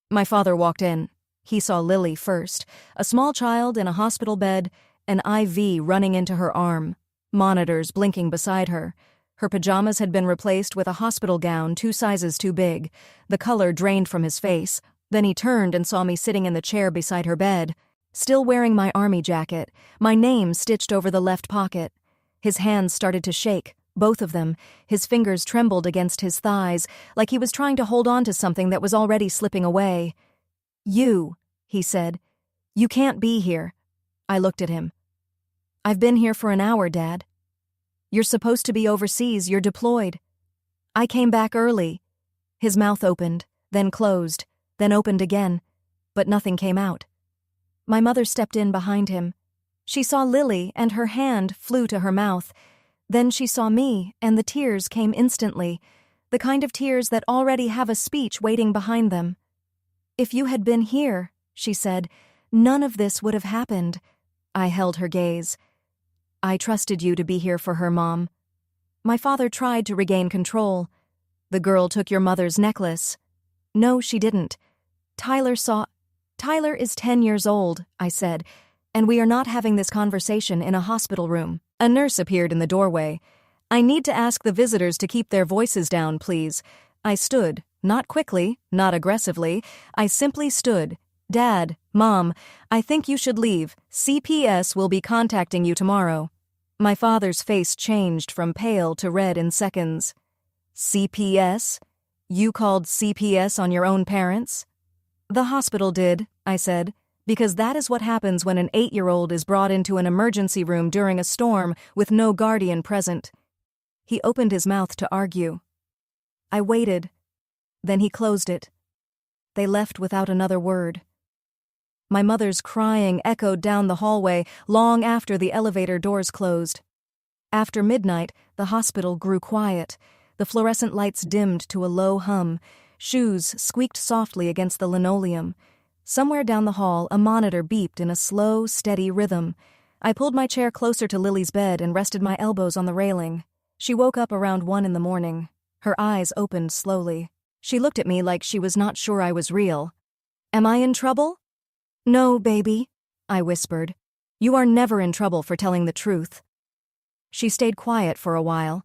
My father walked in. He saw Lily first, a small child in a hospital bed, an IV running into her arm, monitors blinking beside her. Her pajamas had been replaced with a hospital gown 2 sizes too big. The color drained from his face. Then he turned and saw me sitting in the chair beside her bed, still wearing my army jacket, my name stitched over the left pocket. His hands started to shake, both of them. His fingers trembled against his thighs, like he was trying to hold on to something that was already slipping away. "You," he said. "You can't be here." I looked at him. "I've been here for an hour, Dad." "You're supposed to be overseas. You're deployed." "I came back early." His mouth opened, then closed, then opened again, but nothing came out. My mother stepped in behind him. She saw Lily and her hand flew to her mouth. Then she saw me and the tears came instantly, the kind of tears that already have a speech waiting behind them. "If you had been here," she said, "none of this would have happened." I held her gaze. "I trusted you to be here for her, Mom." My father tried to regain control. "The girl took your mother's necklace." "No, she didn't. Tyler is 10 years old," I said, "and we are not having this conversation in a hospital room." A nurse appeared in the doorway. "I need to ask the visitors to keep their voices down, please." I stood, not quickly, not aggressively. I simply stood. "Dad, Mom, I think you should leave. CPS will be contacting you tomorrow." My father's face changed from pale to red in seconds. "CPS? You called CPS on your own parents?" "The hospital did," I said, "because that is what happens when an 8-year-old is brought into an emergency room during a storm with no guardian present." He opened his mouth to argue. I waited. Then he closed it. They left without another word. My mother's crying echoed down the hallway long after the elevator doors closed. After midnight, the hospital grew quiet. The fluorescent lights dimmed to a low hum. Shoes squeaked softly against the linoleum. Somewhere down the hall, a monitor beeped in a slow, steady rhythm. I pulled my chair closer to Lily's bed and rested my elbows on the railing. She woke up around 1 in the morning. Her eyes opened slowly. She looked at me like she was not sure I was real. "Am I in trouble?" "No, baby," I whispered. "You are never in trouble for telling the truth." She stayed quiet for a while.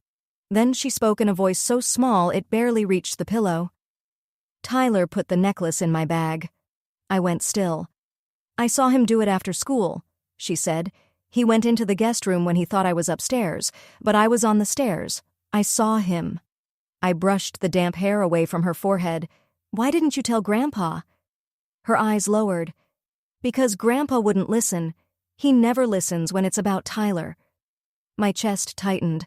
Then she spoke in a voice so small it barely reached the pillow. "Tyler put the necklace in my bag." I went still. "I saw him do it after school," she said. "He went into the guest room when he thought I was upstairs, but I was on the stairs. I saw him." I brushed the damp hair away from her forehead. "Why didn't you tell Grandpa?" Her eyes lowered. "Because Grandpa wouldn't listen. He never listens when it's about Tyler." My chest tightened.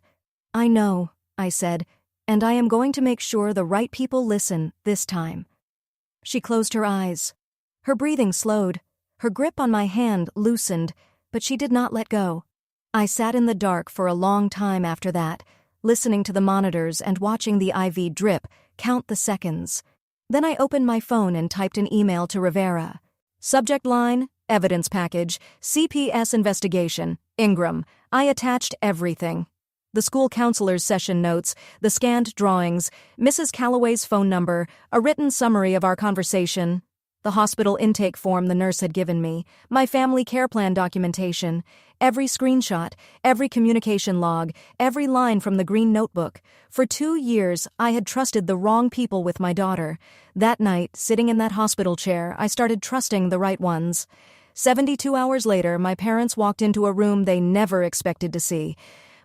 "I know," I said, "and I am going to make sure the right people listen this time." She closed her eyes. Her breathing slowed. Her grip on my hand loosened, but she did not let go. I sat in the dark for a long time after that, listening to the monitors and watching the IV drip, count the seconds. Then I opened my phone and typed an email to Rivera. Subject line, evidence package, CPS investigation, Ingram. I attached everything. The school counselor's session notes, the scanned drawings, Mrs. Calloway's phone number, a written summary of our conversation, the hospital intake form the nurse had given me, my family care plan documentation, every screenshot, every communication log, every line from the green notebook. For 2 years, I had trusted the wrong people with my daughter. That night, sitting in that hospital chair, I started trusting the right ones. 72 hours later, my parents walked into a room they never expected to see.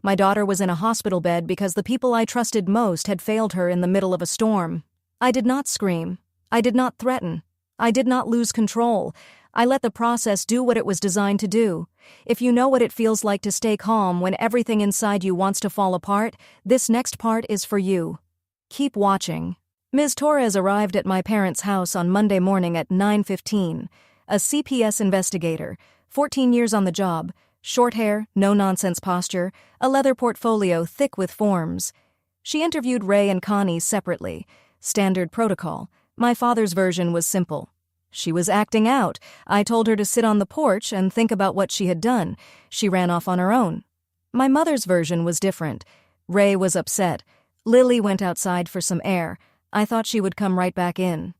My daughter was in a hospital bed because the people I trusted most had failed her in the middle of a storm. I did not scream. I did not threaten. I did not lose control. I let the process do what it was designed to do. If you know what it feels like to stay calm when everything inside you wants to fall apart, this next part is for you. Keep watching. Ms. Torres arrived at my parents' house on Monday morning at 9:15. A CPS investigator, 14 years on the job, short hair, no-nonsense posture, a leather portfolio thick with forms. She interviewed Ray and Connie separately. Standard protocol. My father's version was simple. She was acting out. I told her to sit on the porch and think about what she had done. She ran off on her own. My mother's version was different. Ray was upset. Lily went outside for some air. I thought she would come right back in.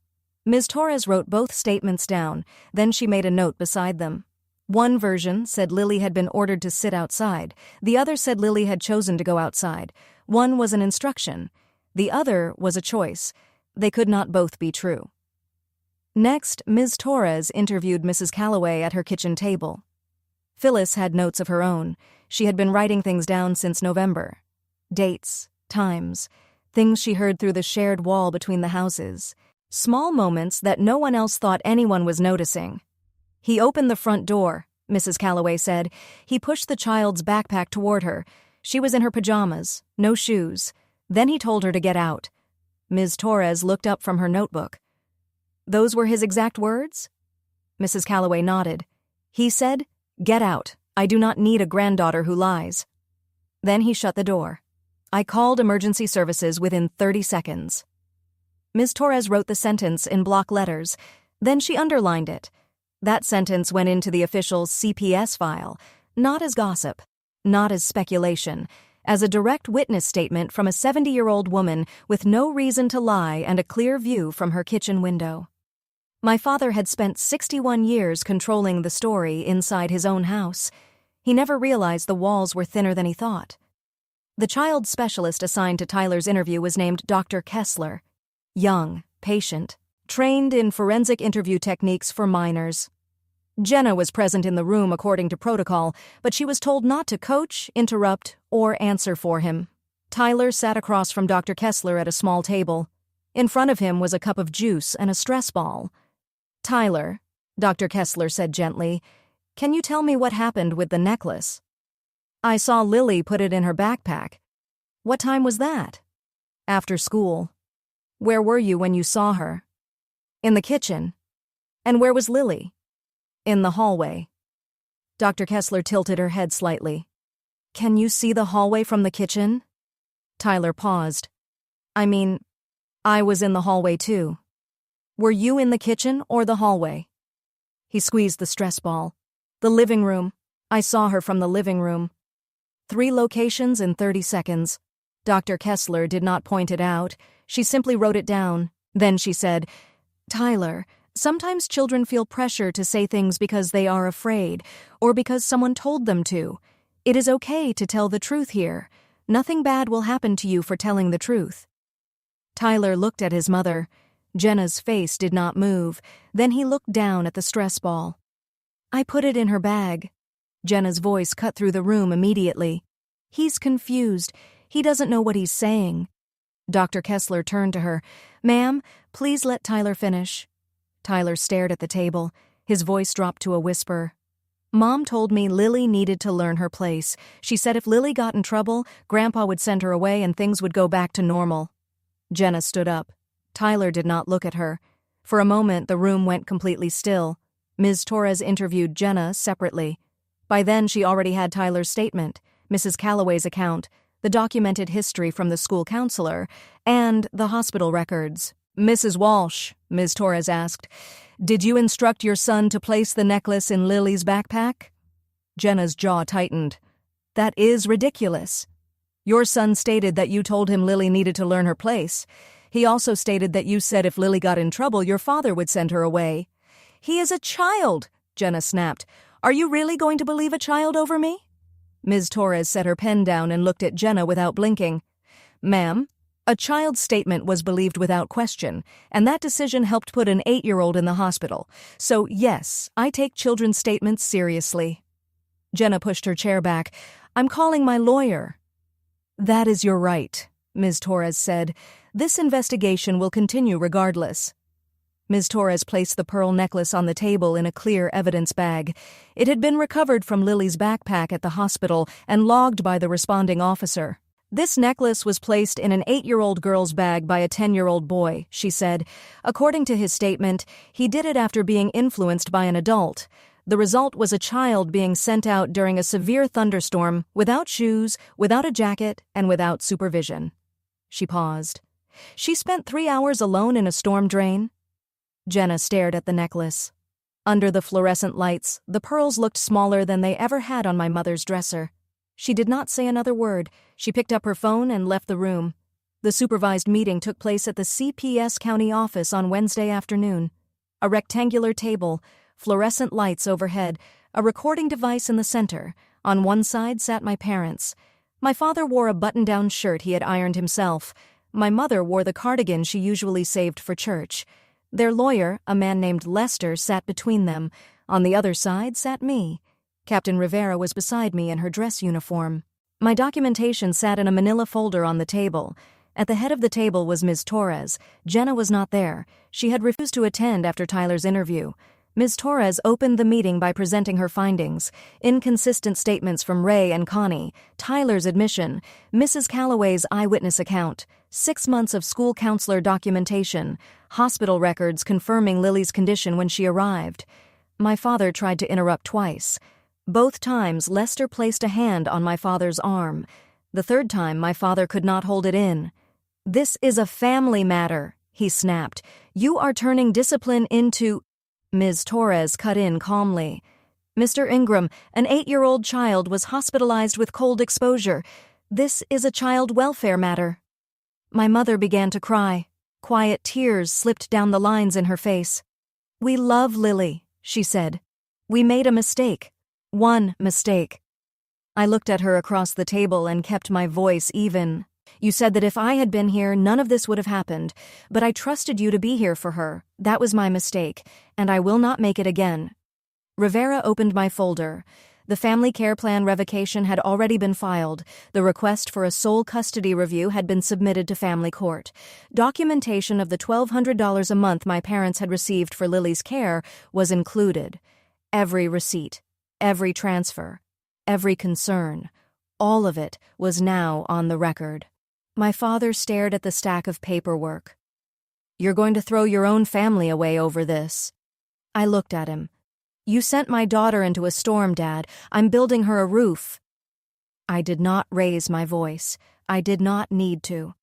Ms. Torres wrote both statements down. Then she made a note beside them. One version said Lily had been ordered to sit outside. The other said Lily had chosen to go outside. One was an instruction. The other was a choice. They could not both be true. Next, Ms. Torres interviewed Mrs. Calloway at her kitchen table. Phyllis had notes of her own. She had been writing things down since November. Dates, times, things she heard through the shared wall between the houses. Small moments that no one else thought anyone was noticing. "He opened the front door," Mrs. Calloway said. "He pushed the child's backpack toward her. She was in her pajamas, no shoes. Then he told her to get out." Ms. Torres looked up from her notebook. Those were his exact words? Mrs. Calloway nodded. He said, "Get out. I do not need a granddaughter who lies." Then he shut the door. I called emergency services within 30 seconds. Ms. Torres wrote the sentence in block letters. Then she underlined it. That sentence went into the official CPS file, not as gossip, not as speculation, as a direct witness statement from a 70-year-old woman with no reason to lie and a clear view from her kitchen window. My father had spent 61 years controlling the story inside his own house. He never realized the walls were thinner than he thought. The child specialist assigned to Tyler's interview was named Dr. Kessler. Young, patient, trained in forensic interview techniques for minors. Jenna was present in the room according to protocol, but she was told not to coach, interrupt, or answer for him. Tyler sat across from Dr. Kessler at a small table. In front of him was a cup of juice and a stress ball. "Tyler," Dr. Kessler said gently, "can you tell me what happened with the necklace?" "I saw Lily put it in her backpack." "What time was that?" "After school." "Where were you when you saw her?" "In the kitchen." "And where was Lily?" "In the hallway." Dr. Kessler tilted her head slightly. "Can you see the hallway from the kitchen?" Tyler paused. "I mean, I was in the hallway too." "Were you in the kitchen or the hallway?" He squeezed the stress ball. "The living room. I saw her from the living room." 3 locations in 30 seconds. Dr. Kessler did not point it out. She simply wrote it down. Then she said, "Tyler, sometimes children feel pressure to say things because they are afraid, or because someone told them to. It is okay to tell the truth here. Nothing bad will happen to you for telling the truth." Tyler looked at his mother. Jenna's face did not move. Then he looked down at the stress ball. "I put it in her bag." Jenna's voice cut through the room immediately. "He's confused. He doesn't know what he's saying." Dr. Kessler turned to her. "Ma'am, please let Tyler finish." Tyler stared at the table. His voice dropped to a whisper. "Mom told me Lily needed to learn her place. She said if Lily got in trouble, Grandpa would send her away and things would go back to normal." Jenna stood up. Tyler did not look at her. For a moment, the room went completely still. Ms. Torres interviewed Jenna separately. By then, she already had Tyler's statement, Mrs. Calloway's account, the documented history from the school counselor, and the hospital records. "Mrs. Walsh," Ms. Torres asked, "did you instruct your son to place the necklace in Lily's backpack?" Jenna's jaw tightened. "That is ridiculous. Your son stated that you told him Lily needed to learn her place. He also stated that you said if Lily got in trouble, your father would send her away." "He is a child," Jenna snapped. "Are you really going to believe a child over me?" Ms. Torres set her pen down and looked at Jenna without blinking. "Ma'am, a child's statement was believed without question, and that decision helped put an 8-year-old in the hospital. So, yes, I take children's statements seriously." Jenna pushed her chair back. "I'm calling my lawyer." "That is your right," Ms. Torres said. "This investigation will continue regardless." Ms. Torres placed the pearl necklace on the table in a clear evidence bag. It had been recovered from Lily's backpack at the hospital and logged by the responding officer. "This necklace was placed in an 8-year-old girl's bag by a 10-year-old boy," she said. "According to his statement, he did it after being influenced by an adult. The result was a child being sent out during a severe thunderstorm, without shoes, without a jacket, and without supervision." She paused. "She spent 3 hours alone in a storm drain?" Jenna stared at the necklace. Under the fluorescent lights, the pearls looked smaller than they ever had on my mother's dresser. She did not say another word. She picked up her phone and left the room. The supervised meeting took place at the CPS county office on Wednesday afternoon. A rectangular table, fluorescent lights overhead, a recording device in the center. On one side sat my parents. My father wore a button-down shirt he had ironed himself. My mother wore the cardigan she usually saved for church. Their lawyer, a man named Lester, sat between them. On the other side sat me. Captain Rivera was beside me in her dress uniform. My documentation sat in a manila folder on the table. At the head of the table was Ms. Torres. Jenna was not there. She had refused to attend after Tyler's interview. Ms. Torres opened the meeting by presenting her findings: inconsistent statements from Ray and Connie, Tyler's admission, Mrs. Calloway's eyewitness account, 6 months of school counselor documentation, hospital records confirming Lily's condition when she arrived. My father tried to interrupt twice. Both times, Lester placed a hand on my father's arm. The third time, my father could not hold it in. "This is a family matter," he snapped. "You are turning discipline into—" Ms. Torres cut in calmly. "Mr. Ingram, an 8-year-old child was hospitalized with cold exposure. This is a child welfare matter." My mother began to cry. Quiet tears slipped down the lines in her face. "We love Lily," she said. "We made a mistake. One mistake." I looked at her across the table and kept my voice even. "You said that if I had been here, none of this would have happened, but I trusted you to be here for her. That was my mistake, and I will not make it again." Rivera opened my folder. The family care plan revocation had already been filed. The request for a sole custody review had been submitted to family court. Documentation of the $1,200 a month my parents had received for Lily's care was included. Every receipt, every transfer, every concern, all of it was now on the record. My father stared at the stack of paperwork. "You're going to throw your own family away over this." I looked at him. "You sent my daughter into a storm, Dad. I'm building her a roof." I did not raise my voice. I did not need to.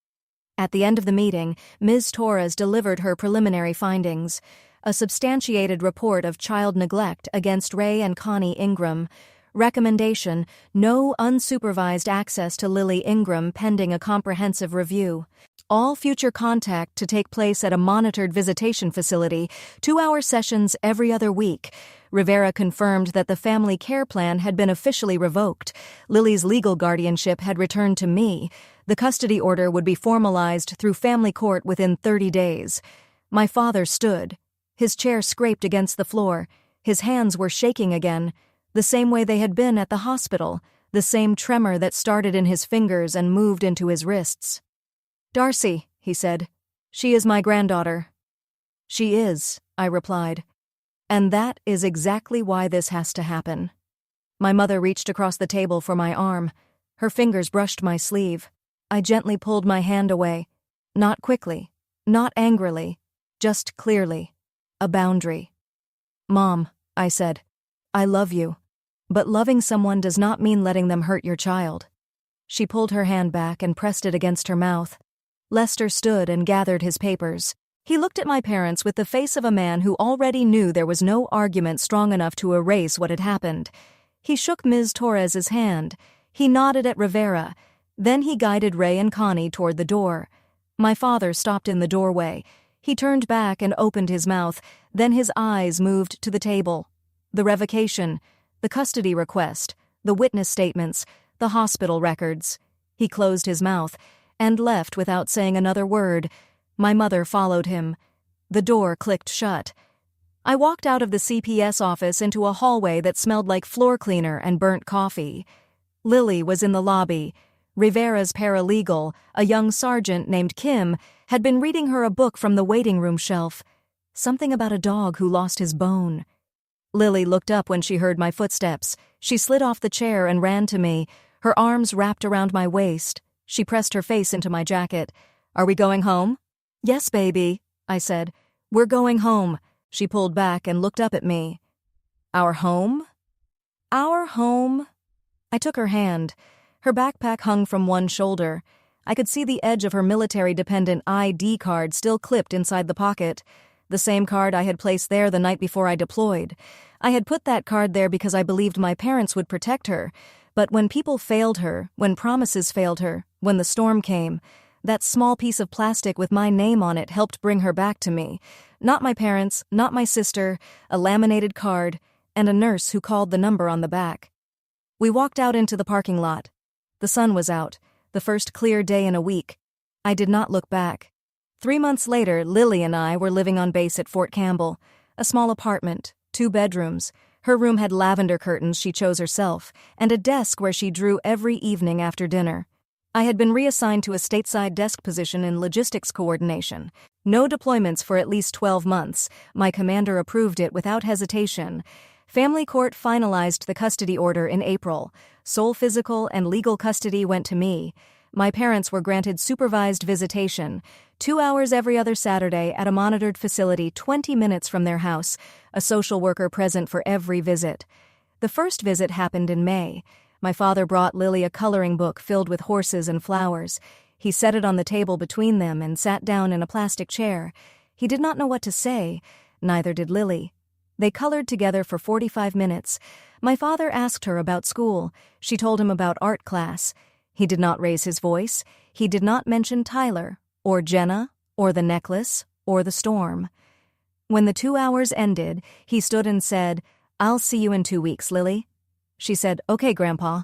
At the end of the meeting, Ms. Torres delivered her preliminary findings: a substantiated report of child neglect against Ray and Connie Ingram. Recommendation: no unsupervised access to Lily Ingram pending a comprehensive review. All future contact to take place at a monitored visitation facility, 2-hour sessions every other week. Rivera confirmed that the family care plan had been officially revoked. Lily's legal guardianship had returned to me. The custody order would be formalized through family court within 30 days. My father stood. His chair scraped against the floor. His hands were shaking again, the same way they had been at the hospital, the same tremor that started in his fingers and moved into his wrists. "Darcy," he said, "she is my granddaughter." "She is," I replied. "And that is exactly why this has to happen." My mother reached across the table for my arm. Her fingers brushed my sleeve. I gently pulled my hand away. Not quickly, not angrily, just clearly. A boundary. "Mom," I said, "I love you. But loving someone does not mean letting them hurt your child." She pulled her hand back and pressed it against her mouth. Lester stood and gathered his papers. He looked at my parents with the face of a man who already knew there was no argument strong enough to erase what had happened. He shook Ms. Torres's hand. He nodded at Rivera. Then he guided Ray and Connie toward the door. My father stopped in the doorway. He turned back and opened his mouth. Then his eyes moved to the table. The revocation, the custody request, the witness statements, the hospital records. He closed his mouth and left without saying another word. My mother followed him. The door clicked shut. I walked out of the CPS office into a hallway that smelled like floor cleaner and burnt coffee. Lily was in the lobby. Rivera's paralegal, a young sergeant named Kim, had been reading her a book from the waiting room shelf. Something about a dog who lost his bone. Lily looked up when she heard my footsteps. She slid off the chair and ran to me, her arms wrapped around my waist. She pressed her face into my jacket. "Are we going home?" "Yes, baby," I said. "We're going home." She pulled back and looked up at me. "Our home?" "Our home?" I took her hand. Her backpack hung from one shoulder. I could see the edge of her military-dependent ID card still clipped inside the pocket. The same card I had placed there the night before I deployed. I had put that card there because I believed my parents would protect her. But when people failed her, when promises failed her, when the storm came, that small piece of plastic with my name on it helped bring her back to me. Not my parents, not my sister, a laminated card, and a nurse who called the number on the back. We walked out into the parking lot. The sun was out, the first clear day in a week. I did not look back. 3 months later, Lily and I were living on base at Fort Campbell, a small apartment, 2 bedrooms. Her room had lavender curtains she chose herself, and a desk where she drew every evening after dinner. I had been reassigned to a stateside desk position in logistics coordination. No deployments for at least 12 months. My commander approved it without hesitation. Family court finalized the custody order in April. Sole physical and legal custody went to me. My parents were granted supervised visitation, 2 hours every other Saturday at a monitored facility 20 minutes from their house, a social worker present for every visit. The first visit happened in May. My father brought Lily a coloring book filled with horses and flowers. He set it on the table between them and sat down in a plastic chair. He did not know what to say. Neither did Lily. They colored together for 45 minutes. My father asked her about school. She told him about art class. He did not raise his voice. He did not mention Tyler, or Jenna, or the necklace, or the storm. When the 2 hours ended, he stood and said, "I'll see you in 2 weeks, Lily." She said, "Okay, Grandpa."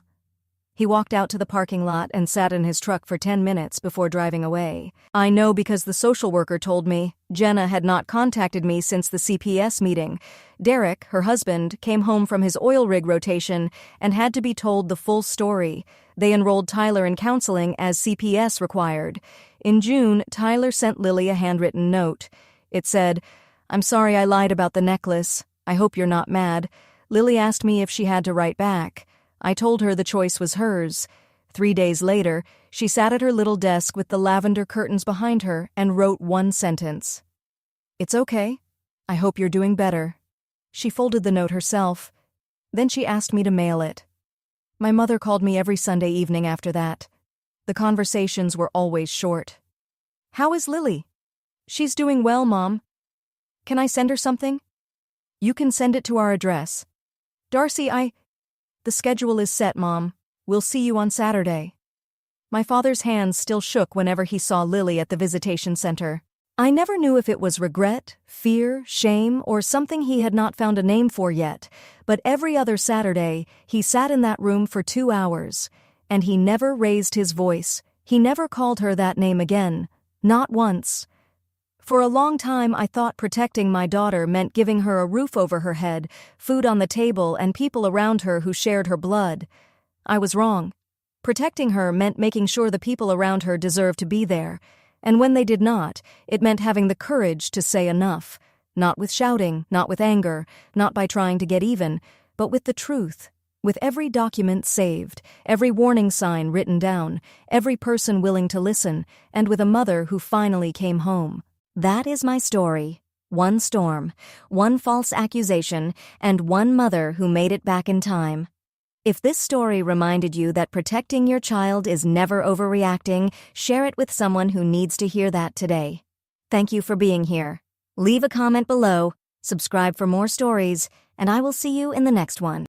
He walked out to the parking lot and sat in his truck for 10 minutes before driving away. I know because the social worker told me. Jenna had not contacted me since the CPS meeting. Derek, her husband, came home from his oil rig rotation and had to be told the full story. They enrolled Tyler in counseling as CPS required. In June, Tyler sent Lily a handwritten note. It said, "I'm sorry I lied about the necklace. I hope you're not mad." Lily asked me if she had to write back. I told her the choice was hers. 3 days later, she sat at her little desk with the lavender curtains behind her and wrote one sentence. "It's okay. I hope you're doing better." She folded the note herself. Then she asked me to mail it. My mother called me every Sunday evening after that. The conversations were always short. "How is Lily?" "She's doing well, Mom." "Can I send her something?" "You can send it to our address." "Darcy, The schedule is set, Mom. We'll see you on Saturday." My father's hands still shook whenever he saw Lily at the visitation center. I never knew if it was regret, fear, shame, or something he had not found a name for yet, but every other Saturday, he sat in that room for 2 hours, and he never raised his voice. He never called her that name again, not once. For a long time, I thought protecting my daughter meant giving her a roof over her head, food on the table, and people around her who shared her blood. I was wrong. Protecting her meant making sure the people around her deserved to be there, and when they did not, it meant having the courage to say enough, not with shouting, not with anger, not by trying to get even, but with the truth, with every document saved, every warning sign written down, every person willing to listen, and with a mother who finally came home. That is my story. One storm, one false accusation, and one mother who made it back in time. If this story reminded you that protecting your child is never overreacting, share it with someone who needs to hear that today. Thank you for being here. Leave a comment below, subscribe for more stories, and I will see you in the next one.